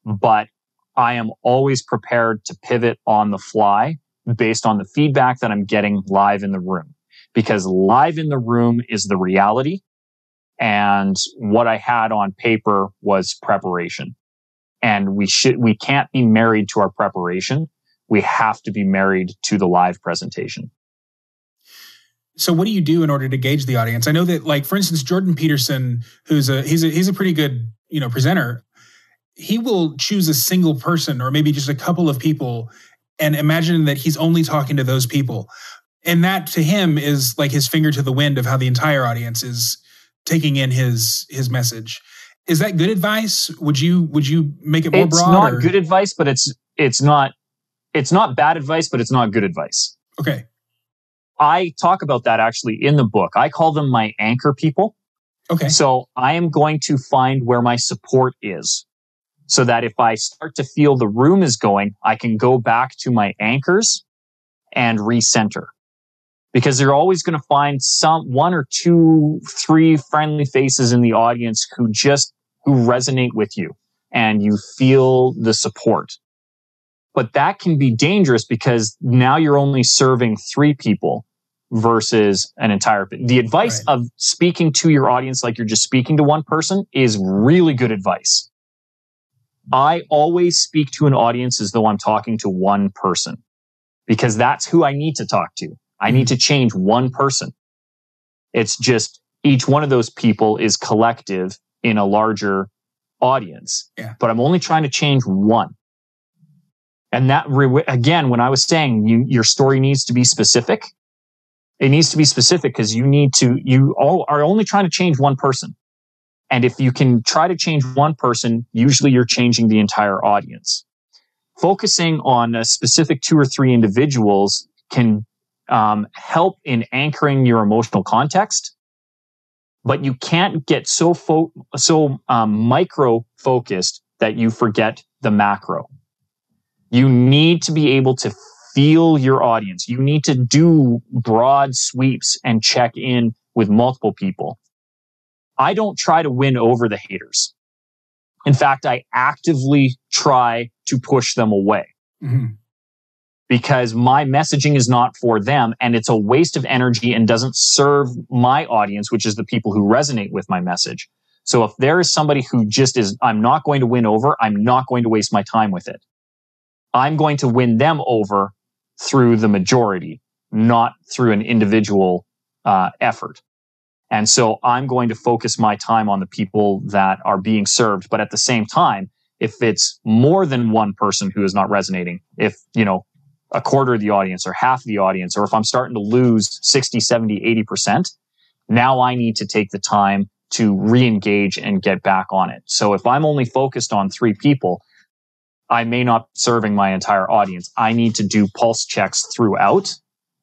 [SPEAKER 2] but I am always prepared to pivot on the fly based on the feedback that I'm getting live in the room, because live in the room is the reality. And what I had on paper was preparation. And we can't be married to our preparation. We have to be married to the live presentation.
[SPEAKER 1] So what do you do in order to gauge the audience? I know that, like, for instance, Jordan Peterson, he's a pretty good, presenter. He will choose a single person or maybe just a couple of people and imagine that he's only talking to those people. And that to him is like his finger to the wind of how the entire audience is taking in his message. Is that good advice? Would you make it more broad?
[SPEAKER 2] It's not good advice, but it's not bad advice, but it's not good advice.
[SPEAKER 1] Okay.
[SPEAKER 2] I talk about that actually in the book. I call them my anchor people.
[SPEAKER 1] Okay.
[SPEAKER 2] So I am going to find where my support is, so that if I start to feel the room is going, I can go back to my anchors and recenter. Because you're always going to find one or two, three friendly faces in the audience who resonate with you and you feel the support. But that can be dangerous because now you're only serving 3 people versus an entire. The advice of speaking to your audience like you're just speaking to one person is really good advice. I always speak to an audience as though I'm talking to one person, because that's who I need to talk to. I need to change one person. It's just each one of those people is collective in a larger audience. Yeah. But I'm only trying to change one. And that, again, when I was saying your story needs to be specific, it needs to be specific because you all are only trying to change one person. And if you can try to change one person, usually you're changing the entire audience. Focusing on a specific 2 or 3 individuals can help in anchoring your emotional context, but you can't get so micro focused that you forget the macro. You need to be able to feel your audience. You need to do broad sweeps and check in with multiple people. I don't try to win over the haters. In fact, I actively try to push them away. Mm-hmm. Because my messaging is not for them and it's a waste of energy and doesn't serve my audience, which is the people who resonate with my message. So if there is somebody who just is, I'm not going to win over, I'm not going to waste my time with it. I'm going to win them over through the majority, not through an individual effort. And so I'm going to focus my time on the people that are being served. But at the same time, if it's more than one person who is not resonating, if, a quarter of the audience or half of the audience, or if I'm starting to lose 60, 70, 80%, now I need to take the time to re-engage and get back on it. So if I'm only focused on 3 people, I may not be serving my entire audience. I need to do pulse checks throughout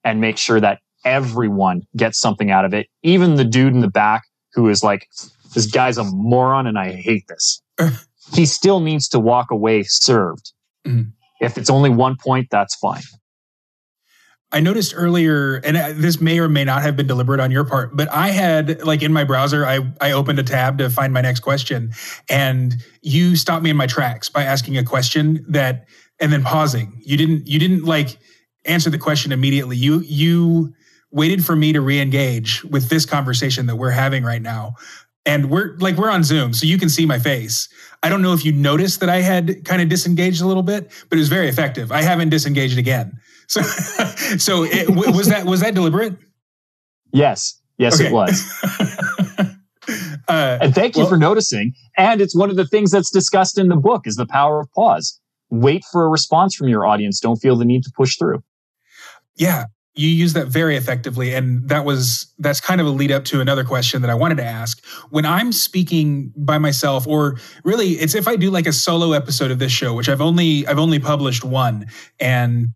[SPEAKER 2] and make sure that everyone gets something out of it. Even the dude in the back who is like, this guy's a moron and I hate this. He still needs to walk away served. Mm-hmm. If it's only 1 point, that's fine.
[SPEAKER 1] I noticed earlier, and this may or may not have been deliberate on your part, but I had, in my browser, I opened a tab to find my next question, and you stopped me in my tracks by asking a question and then pausing. You didn't answer the question immediately. You waited for me to re-engage with this conversation that we're having right now. And we're on Zoom, so you can see my face. I don't know if you noticed that I had kind of disengaged a little bit, but it was very effective. I haven't disengaged again. So was that deliberate?
[SPEAKER 2] Yes, okay. It was. And thank you for noticing. And it's one of the things that's discussed in the book is the power of pause. Wait for a response from your audience. Don't feel the need to push through.
[SPEAKER 1] Yeah. You use that very effectively. And that's kind of a lead up to another question that I wanted to ask. When I'm speaking by myself, or really it's if I do a solo episode of this show, which I've only published one, and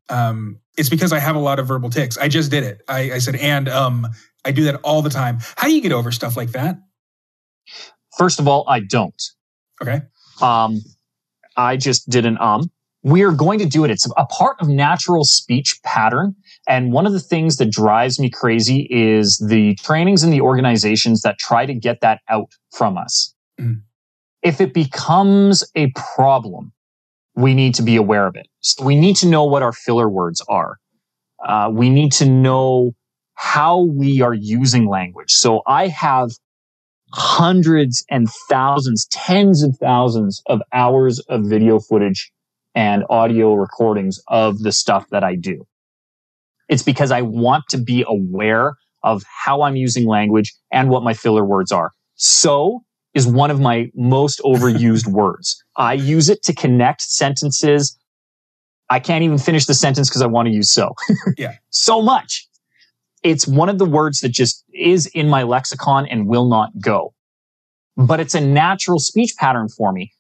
[SPEAKER 1] it's because I have a lot of verbal tics. I just did it. I said, I do that all the time. How do you get over stuff like that?
[SPEAKER 2] First of all, I don't.
[SPEAKER 1] Okay.
[SPEAKER 2] I just did an We are going to do it. It's a part of natural speech pattern. And one of the things that drives me crazy is the trainings and the organizations that try to get that out from us. Mm. If it becomes a problem, we need to be aware of it. So we need to know what our filler words are. We need to know how we are using language. So I have hundreds and thousands, tens of thousands of hours of video footage and audio recordings of the stuff that I do. It's because I want to be aware of how I'm using language and what my filler words are. So is one of my most overused words. I use it to connect sentences. I can't even finish the sentence because I want to use so.
[SPEAKER 1] Yeah.
[SPEAKER 2] So much. It's one of the words that just is in my lexicon and will not go. but it's a natural speech pattern for me.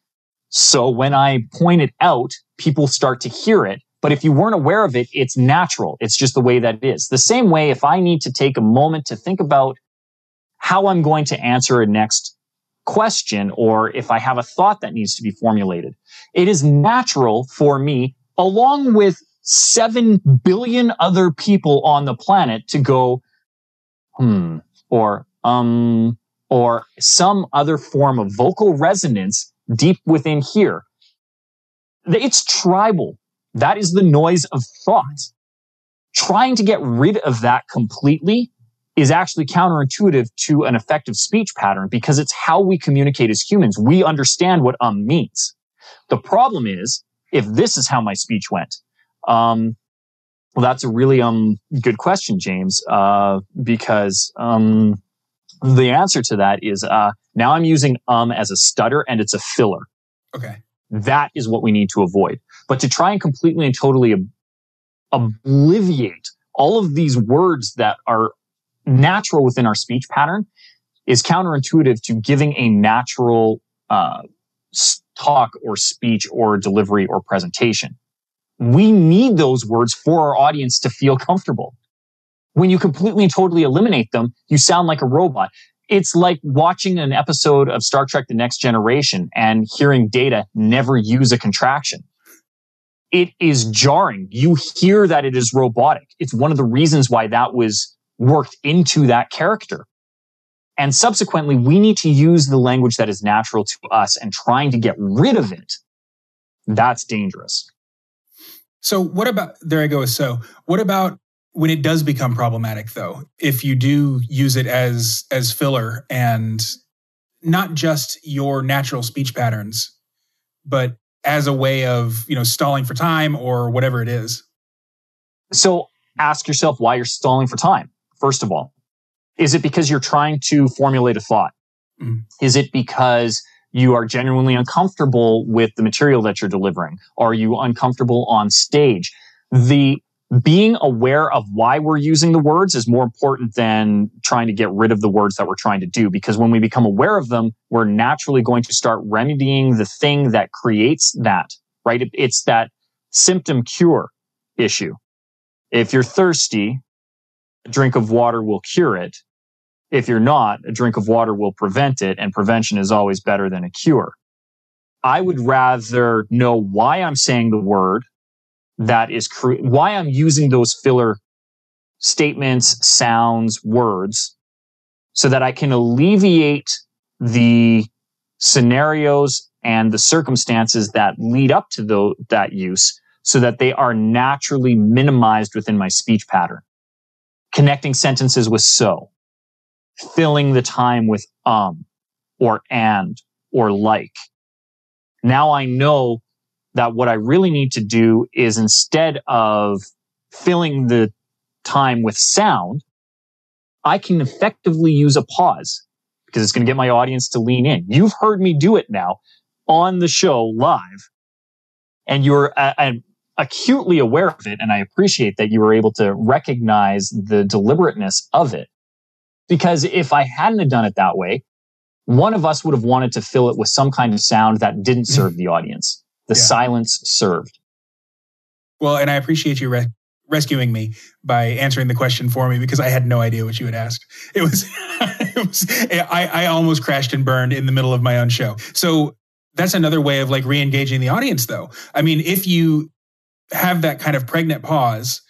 [SPEAKER 2] So when I point it out, people start to hear it. But if you weren't aware of it, it's natural. It's just the way that it is. The same way, if I need to take a moment to think about how I'm going to answer a next question, or if I have a thought that needs to be formulated, it is natural for me, along with 7 billion other people on the planet, to go, or some other form of vocal resonance deep within here. It's tribal. That is the noise of thought. Trying to get rid of that completely is actually counterintuitive to an effective speech pattern, because it's how we communicate as humans. We understand what means. The problem is, if this is how my speech went, well, that's a really good question, James, because the answer to that is now I'm using as a stutter, and it's a filler.
[SPEAKER 1] Okay.
[SPEAKER 2] That is what we need to avoid. But to try and completely and totally obliviate all of these words that are natural within our speech pattern is counterintuitive to giving a natural talk or speech or delivery or presentation. We need those words for our audience to feel comfortable. When you completely and totally eliminate them, you sound like a robot. It's like watching an episode of Star Trek: The Next Generation and hearing Data never use a contraction. It is jarring. You hear that it is robotic. It's one of the reasons why that was worked into that character. And subsequently, we need to use the language that is natural to us, and trying to get rid of it, that's dangerous.
[SPEAKER 1] So what about, there I go with so, what about when it does become problematic, though, if you do use it as filler and not just your natural speech patterns, but as a way of, stalling for time or whatever it is?
[SPEAKER 2] So ask yourself why you're stalling for time. First of all, is it because you're trying to formulate a thought? Is it because you are genuinely uncomfortable with the material that you're delivering? Are you uncomfortable on stage? The being aware of why we're using the words is more important than trying to get rid of the words that we're trying to do, because when we become aware of them, we're naturally going to start remedying the thing that creates that, right? It's that symptom cure issue. If you're thirsty, a drink of water will cure it. If you're not, a drink of water will prevent it, and prevention is always better than a cure. I would rather know why I'm saying the word, that is why I'm using those filler statements, sounds, words, so that I can alleviate the scenarios and the circumstances that lead up to that use, so that they are naturally minimized within my speech pattern. Connecting sentences with so, filling the time with or and or like. Now I know that what I really need to do is, instead of filling the time with sound, I can effectively use a pause, because it's going to get my audience to lean in. You've heard me do it now on the show live, and you're acutely aware of it, and I appreciate that you were able to recognize the deliberateness of it. Because if I hadn't have done it that way, one of us would have wanted to fill it with some kind of sound that didn't serve the audience. The silence served. Well,
[SPEAKER 1] and I appreciate you rescuing me by answering the question for me, because I had no idea what you had asked. I almost crashed and burned in the middle of my own show. So that's another way of re-engaging the audience, though. I mean, if you have that kind of pregnant pause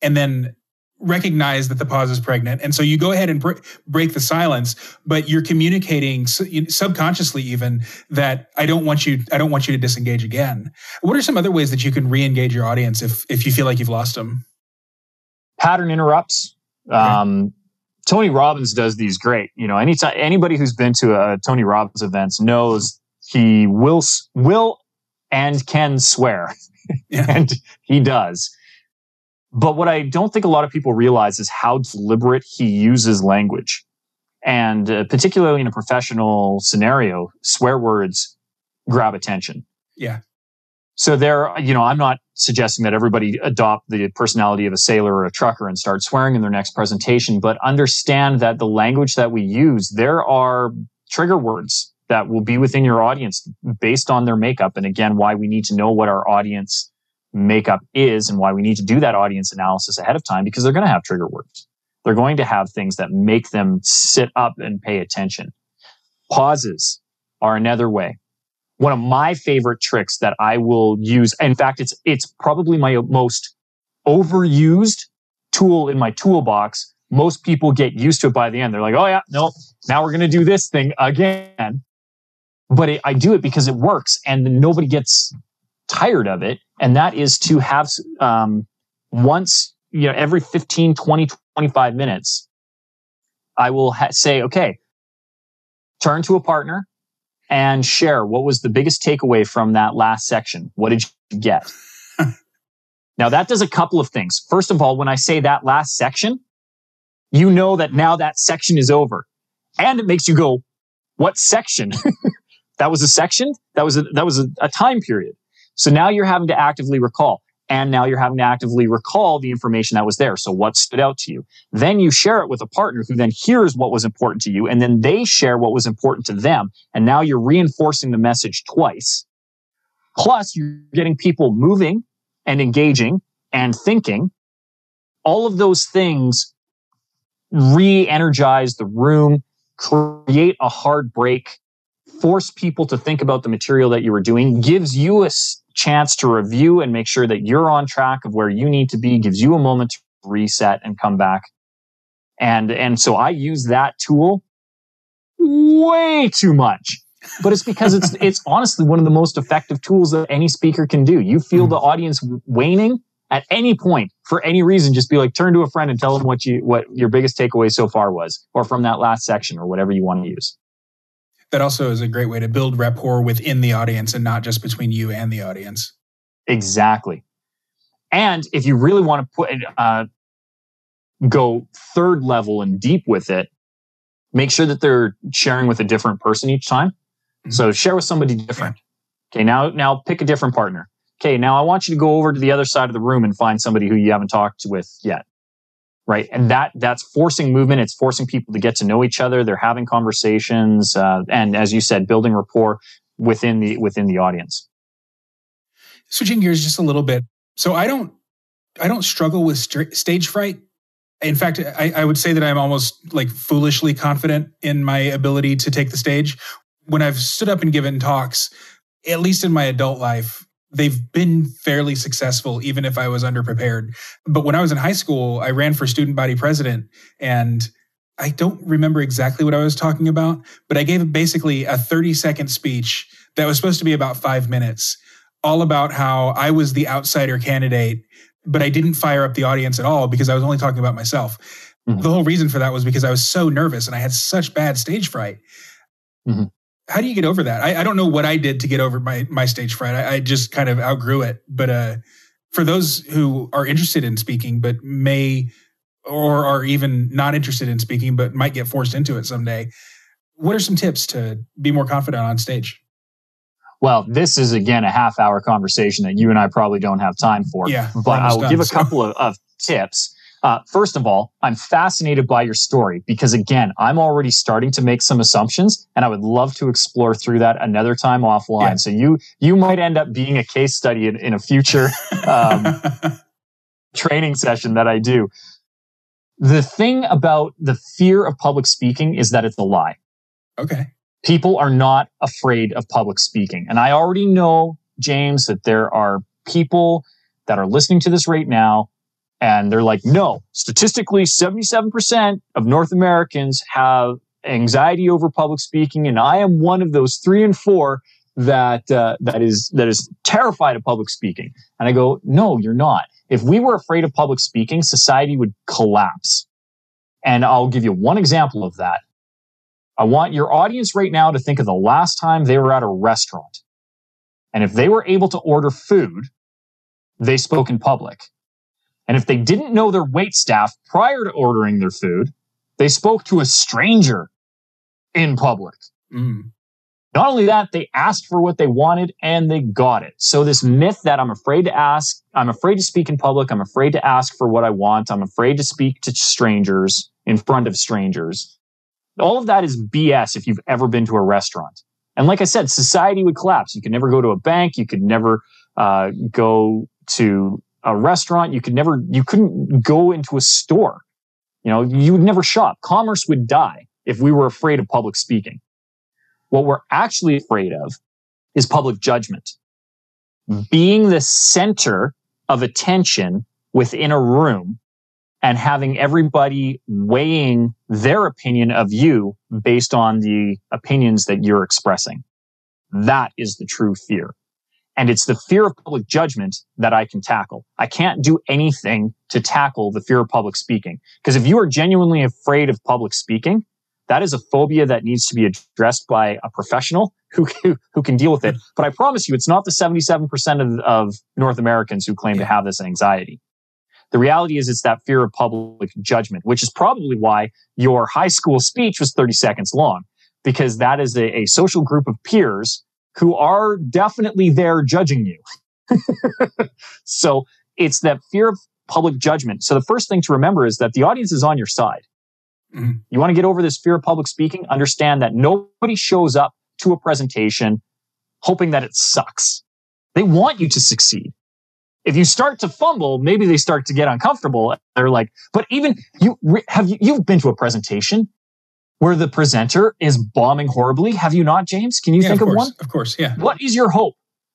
[SPEAKER 1] and then recognize that the pause is pregnant, and so you go ahead and break the silence, but you're communicating subconsciously even that I don't want you to disengage again. What are some other ways that you can re-engage your audience if you feel like you've lost them?
[SPEAKER 2] Pattern interrupts. Okay. Tony Robbins does these great. Anytime anybody who's been to a Tony Robbins events knows he will and can swear, and he does. But what I don't think a lot of people realize is how deliberate he uses language. And particularly in a professional scenario, swear words grab attention.
[SPEAKER 1] Yeah.
[SPEAKER 2] So I'm not suggesting that everybody adopt the personality of a sailor or a trucker and start swearing in their next presentation, but understand that the language that we use, there are trigger words that will be within your audience based on their makeup. And again, why we need to know what our audience makeup is and why we need to do that audience analysis ahead of time, because they're going to have trigger words. They're going to have things that make them sit up and pay attention. Pauses are another way. One of my favorite tricks that I will use, in fact, it's probably my most overused tool in my toolbox. Most people get used to it by the end. They're like, oh yeah, no, now we're going to do this thing again. But I do it because it works and nobody gets tired of it. And that is to have once, every 15, 20, 25 minutes, I will say, okay, turn to a partner and share what was the biggest takeaway from that last section. What did you get? Now, that does a couple of things. First of all, when I say that last section, you know that now that section is over. And it makes you go, what section? That was a section? That was a time period. So now you're having to actively recall. And now you're having to actively recall the information that was there. So what stood out to you? Then you share it with a partner who then hears what was important to you. And then they share what was important to them. And now you're reinforcing the message twice. Plus, you're getting people moving and engaging and thinking. All of those things re-energize the room, create a hard break, force people to think about the material that you were doing, gives you a chance to review and make sure that you're on track of where you need to be, gives you a moment to reset and come back. And so I use that tool way too much. But it's because it's honestly one of the most effective tools that any speaker can do. You feel the audience waning at any point for any reason, just be like, turn to a friend and tell them what your biggest takeaway so far was, or from that last section, or whatever you want to use.
[SPEAKER 1] That also is a great way to build rapport within the audience and not just between you and the audience.
[SPEAKER 2] Exactly. And if you really want to go third level and deep with it, make sure that they're sharing with a different person each time. Mm-hmm. So share with somebody different. Okay, now pick a different partner. Okay, now I want you to go over to the other side of the room and find somebody who you haven't talked with yet. Right. And that's forcing movement. It's forcing people to get to know each other. They're having conversations. And as you said, building rapport within the audience.
[SPEAKER 1] Switching gears just a little bit. So I don't struggle with stage fright. In fact, I would say that I'm almost like foolishly confident in my ability to take the stage. When I've stood up and given talks, at least in my adult life, they've been fairly successful, even if I was underprepared. But when I was in high school, I ran for student body president, and I don't remember exactly what I was talking about, but I gave basically a 30-second speech that was supposed to be about 5 minutes, all about how I was the outsider candidate, but I didn't fire up the audience at all because I was only talking about myself. Mm-hmm. The whole reason for that was because I was so nervous and I had such bad stage fright. Mm-hmm. How do you get over that? I don't know what I did to get over my stage fright. I just kind of outgrew it. But for those who are interested in speaking, but may, or are even not interested in speaking, but might get forced into it someday, what are some tips to be more confident on stage?
[SPEAKER 2] Well, this is, again, a half-hour conversation that you and I probably don't have time for.
[SPEAKER 1] Yeah,
[SPEAKER 2] but I will give a couple of tips. First of all, I'm fascinated by your story because, again, I'm already starting to make some assumptions, and I would love to explore through that another time offline. Yeah. So you might end up being a case study in a future training session that I do. The thing about the fear of public speaking is that it's a lie.
[SPEAKER 1] Okay.
[SPEAKER 2] People are not afraid of public speaking. And I already know, James, that there are people that are listening to this right now, and they're like, no, statistically, 77% of North Americans have anxiety over public speaking, and I am one of those 3 in 4 that is terrified of public speaking. And I go, no, you're not. If we were afraid of public speaking, society would collapse. And I'll give you one example of that. I want your audience right now to think of the last time they were at a restaurant. And if they were able to order food, they spoke in public. And if they didn't know their waitstaff prior to ordering their food, they spoke to a stranger in public. Mm. Not only that, they asked for what they wanted and they got it. So this myth that I'm afraid to speak in public, I'm afraid to ask for what I want, I'm afraid to speak to strangers in front of strangers, All of that is BS if you've ever been to a restaurant. And like I said, society would collapse. You could never go to a bank. You could never go to a restaurant. You couldn't go into a store. You would never shop. Commerce would die if we were afraid of public speaking. What we're actually afraid of is public judgment. Being the center of attention within a room and having everybody weighing their opinion of you based on the opinions that you're expressing. That is the true fear. And it's the fear of public judgment that I can tackle. I can't do anything to tackle the fear of public speaking. Because if you are genuinely afraid of public speaking, that is a phobia that needs to be addressed by a professional who can deal with it. But I promise you, it's not the 77% of North Americans who claim to have this anxiety. The reality is it's that fear of public judgment, which is probably why your high school speech was 30 seconds long, because that is a social group of peers who are definitely there judging you. So it's that fear of public judgment. So the first thing to remember is that the audience is on your side. Mm-hmm. You want to get over this fear of public speaking? Understand that nobody shows up to a presentation hoping that it sucks. They want you to succeed. If you start to fumble, maybe they start to get uncomfortable. They're like, but even you've been to a presentation where the presenter is bombing horribly. Have you not, James? Can you think of one?
[SPEAKER 1] Of course, yeah.
[SPEAKER 2] What is your hope?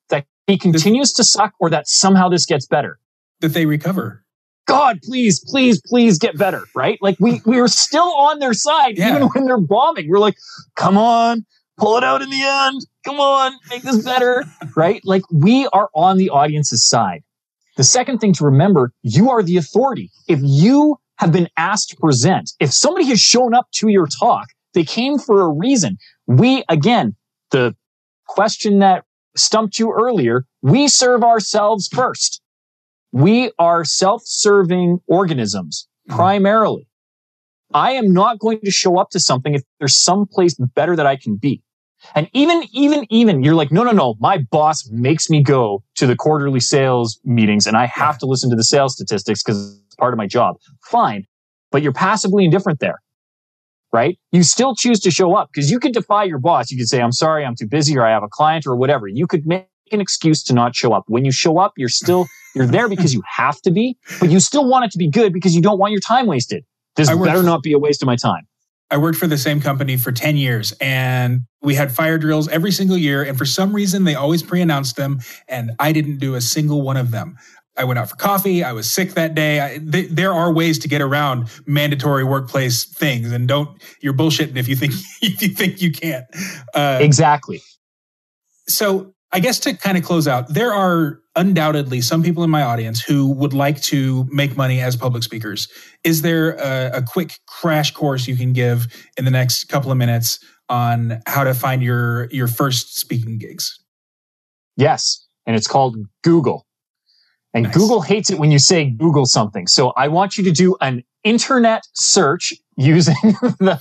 [SPEAKER 2] That he continues to suck or that somehow this gets better?
[SPEAKER 1] That they recover.
[SPEAKER 2] God, please, please, please get better, right? Like we are still on their side, even when they're bombing. We're like, come on, pull it out in the end. Come on, make this better, right? Like we are on the audience's side. The second thing to remember, you are the authority. If you have been asked to present, if somebody has shown up to your talk, they came for a reason. Again, the question that stumped you earlier, we serve ourselves first. We are self-serving organisms, primarily. I am not going to show up to something if there's some place better that I can be. And even, you're like, no, my boss makes me go to the quarterly sales meetings and I have to listen to the sales statistics because it's part of my job. Fine. But you're passively indifferent there, right? You still choose to show up because you could defy your boss. You could say, I'm sorry, I'm too busy, or I have a client, or whatever. You could make an excuse to not show up. When you show up, you're there because you have to be, but you still want it to be good because you don't want your time wasted. This better not be a waste of my time.
[SPEAKER 1] I worked for the same company for 10 years and we had fire drills every single year. And for some reason, they always pre-announced them. And I didn't do a single one of them. I went out for coffee. I was sick that day. There are ways to get around mandatory workplace things. And you're bullshitting if you think you can't.
[SPEAKER 2] Exactly.
[SPEAKER 1] So I guess to kind of close out, there are undoubtedly some people in my audience who would like to make money as public speakers. Is there a quick crash course you can give in the next couple of minutes on how to find your first speaking gigs?
[SPEAKER 2] Yes, and it's called Google. And nice. Google hates it when you say Google something. So I want you to do an internet search using the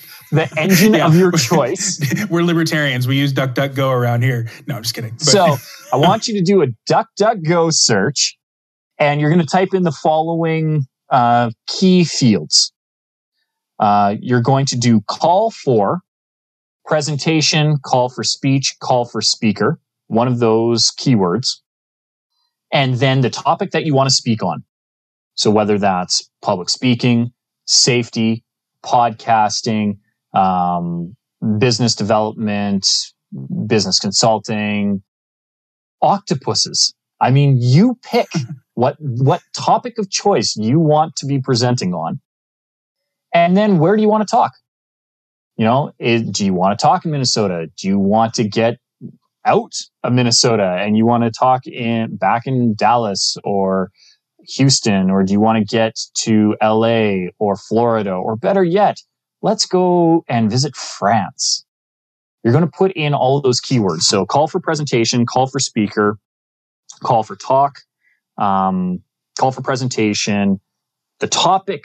[SPEAKER 2] engine of your choice.
[SPEAKER 1] We're libertarians. We use DuckDuckGo around here. No, I'm just kidding.
[SPEAKER 2] So I want you to do a DuckDuckGo search, and you're going to type in the following key fields. You're going to do call for presentation, call for speech, call for speaker, one of those keywords, and then the topic that you want to speak on. So whether that's public speaking, safety, podcasting, business development, business consulting, octopuses. I mean, you pick what topic of choice you want to be presenting on. And then where do you want to talk? Do you want to talk in Minnesota? Do you want to get out of Minnesota and you want to talk back in Dallas or Houston, or do you want to get to LA or Florida, or better yet, let's go and visit France? You're going to put in all of those keywords. So call for presentation, call for speaker, call for talk, call for presentation, the topic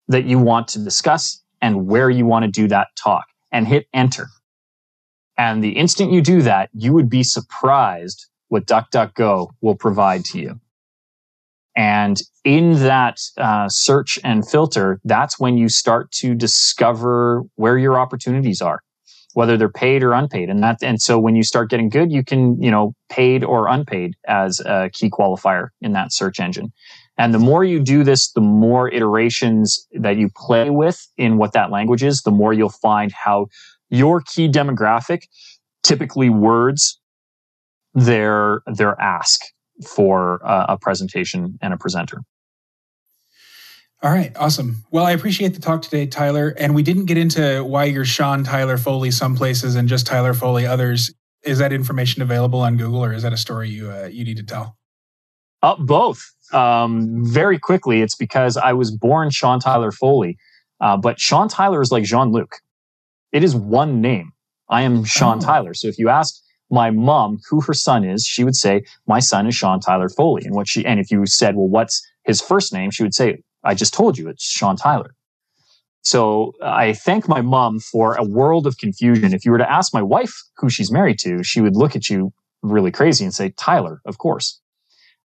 [SPEAKER 2] that you want to discuss and where you want to do that talk, and hit enter. And the instant you do that, you would be surprised what DuckDuckGo will provide to you. And in that search and filter, that's when you start to discover where your opportunities are, whether they're paid or unpaid. And so when you start getting good, you can, paid or unpaid as a key qualifier in that search engine. And the more you do this, the more iterations that you play with in what that language is, the more you'll find how your key demographic typically words their ask for a presentation and a presenter.
[SPEAKER 1] All right, awesome. Well, I appreciate the talk today, Tyler. And we didn't get into why you're Sean Tyler Foley some places and just Tyler Foley others. Is that information available on Google, or is that a story you need to tell?
[SPEAKER 2] Both. Very quickly, it's because I was born Sean Tyler Foley, but Sean Tyler is like Jean-Luc. It is one name. I am Sean Tyler. So if you asked my mom who her son is, she would say, my son is Sean Tyler Foley. And if you said, well, what's his first name? She would say, I just told you, it's Sean Tyler. So I thank my mom for a world of confusion. If you were to ask my wife who she's married to, she would look at you really crazy and say, Tyler, of course.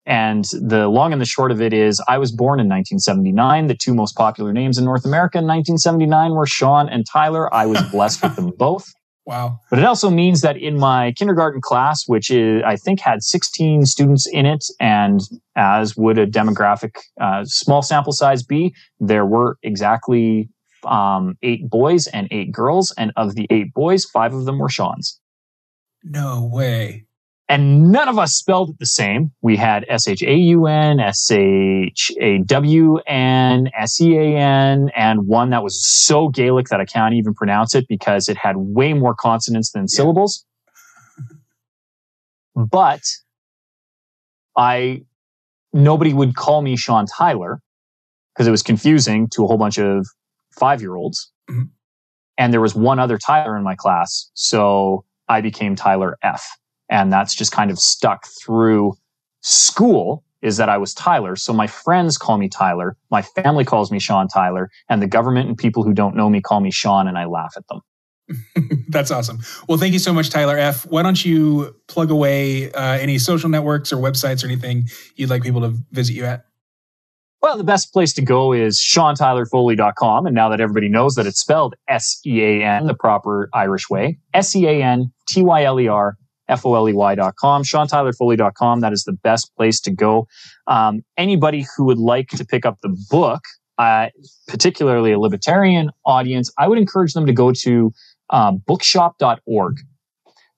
[SPEAKER 2] And the long and the short of it is, I was born in 1979. The two most popular names in North America in 1979 were Sean and Tyler. I was blessed with them both.
[SPEAKER 1] Wow.
[SPEAKER 2] But it also means that in my kindergarten class, which I think had 16 students in it, and as would a demographic small sample size be, there were exactly 8 boys and 8 girls. And of the 8 boys, 5 of them were Seans.
[SPEAKER 1] No way.
[SPEAKER 2] And none of us spelled it the same. We had S-H-A-U-N, S-H-A-W-N, S-E-A-N, and one that was so Gaelic that I can't even pronounce it because it had way more consonants than syllables. But nobody would call me Sean Tyler because it was confusing to a whole bunch of 5-year-olds. Mm-hmm. And there was one other Tyler in my class. So I became Tyler F. And that's just kind of stuck through school, is that I was Tyler. So my friends call me Tyler. My family calls me Sean Tyler. And the government and people who don't know me call me Sean, and I laugh at them.
[SPEAKER 1] That's awesome. Well, thank you so much, Tyler F. Why don't you plug away any social networks or websites or anything you'd like people to visit you at?
[SPEAKER 2] Well, the best place to go is SeanTylerFoley.com. And now that everybody knows that it's spelled S-E-A-N, the proper Irish way, SeanTyler Foley.com, SeanTylerFoley.com. That is the best place to go. Anybody who would like to pick up the book, particularly a libertarian audience, I would encourage them to go to bookshop.org.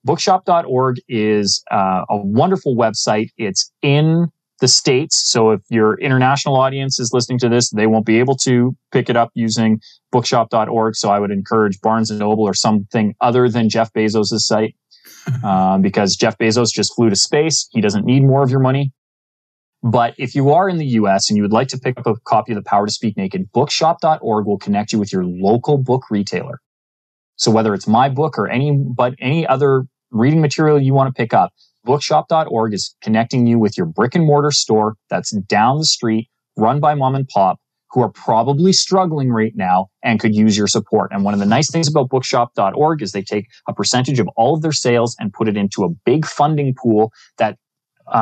[SPEAKER 2] Bookshop.org is a wonderful website. It's in the States. So if your international audience is listening to this, they won't be able to pick it up using bookshop.org. So I would encourage Barnes & Noble or something other than Jeff Bezos' site. Because Jeff Bezos just flew to space. He doesn't need more of your money. But if you are in the US and you would like to pick up a copy of The Power to Speak Naked, bookshop.org will connect you with your local book retailer. So whether it's my book or any other reading material you want to pick up, bookshop.org is connecting you with your brick and mortar store that's down the street, run by mom and pop, who are probably struggling right now and could use your support. And one of the nice things about bookshop.org is they take a percentage of all of their sales and put it into a big funding pool that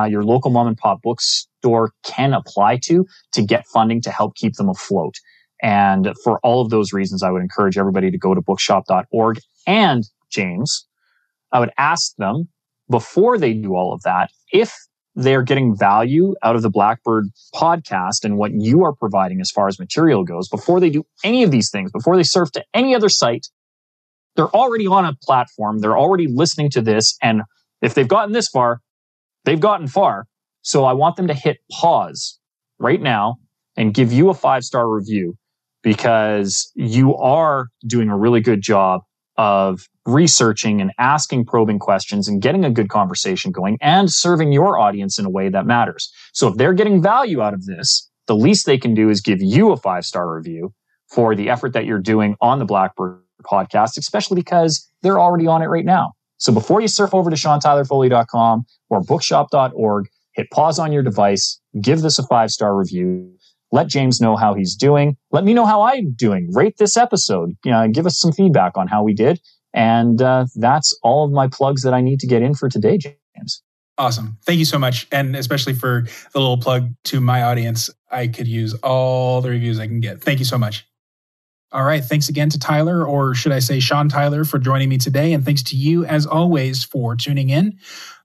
[SPEAKER 2] your local mom and pop bookstore can apply to get funding to help keep them afloat. And for all of those reasons, I would encourage everybody to go to bookshop.org. And James, I would ask them before they do all of that, if they're getting value out of the Blackbird podcast and what you are providing as far as material goes, before they do any of these things, before they surf to any other site, they're already on a platform. They're already listening to this. And if they've gotten this far, they've gotten far. So I want them to hit pause right now and give you a 5-star review, because you are doing a really good job of researching and asking probing questions and getting a good conversation going and serving your audience in a way that matters. So if they're getting value out of this, the least they can do is give you a 5-star review for the effort that you're doing on the Blackbird podcast, especially because they're already on it right now. So before you surf over to SeanTylerFoley.com or bookshop.org, hit pause on your device, give this a 5-star review. Let James know how he's doing. Let me know how I'm doing. Rate this episode. Give us some feedback on how we did. And that's all of my plugs that I need to get in for today, James.
[SPEAKER 1] Awesome. Thank you so much. And especially for the little plug to my audience, I could use all the reviews I can get. Thank you so much. All right. Thanks again to Tyler, or should I say Sean Tyler, for joining me today. And thanks to you, as always, for tuning in.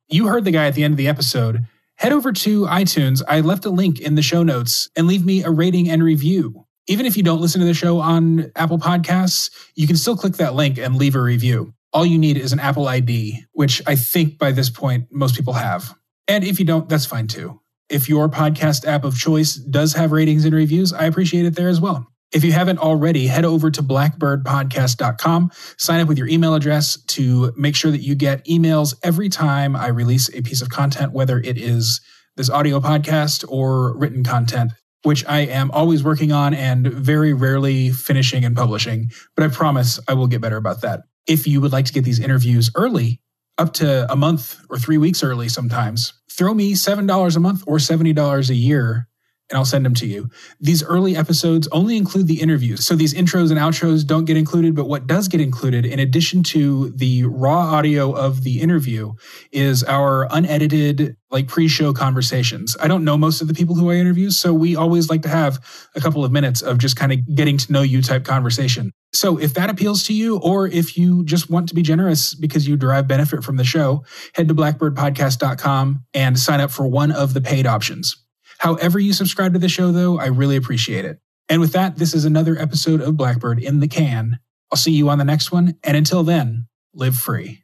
[SPEAKER 1] You heard the guy at the end of the episode. Head over to iTunes. I left a link in the show notes, and leave me a rating and review. Even if you don't listen to the show on Apple Podcasts, you can still click that link and leave a review. All you need is an Apple ID, which I think by this point, most people have. And if you don't, that's fine too. If your podcast app of choice does have ratings and reviews, I appreciate it there as well. If you haven't already, head over to blackbirdpodcast.com, sign up with your email address to make sure that you get emails every time I release a piece of content, whether it is this audio podcast or written content, which I am always working on and very rarely finishing and publishing. But I promise I will get better about that. If you would like to get these interviews early, up to a month or 3 weeks early sometimes, throw me $7 a month or $70 a year, and I'll send them to you. These early episodes only include the interviews, so these intros and outros don't get included, but what does get included, in addition to the raw audio of the interview, is our unedited, pre-show conversations. I don't know most of the people who I interview, so we always like to have a couple of minutes of just kind of getting to know you type conversation. So if that appeals to you, or if you just want to be generous because you derive benefit from the show, head to blackbirdpodcast.com and sign up for one of the paid options. However you subscribe to the show, though, I really appreciate it. And with that, this is another episode of Blackbird in the can. I'll see you on the next one. And until then, live free.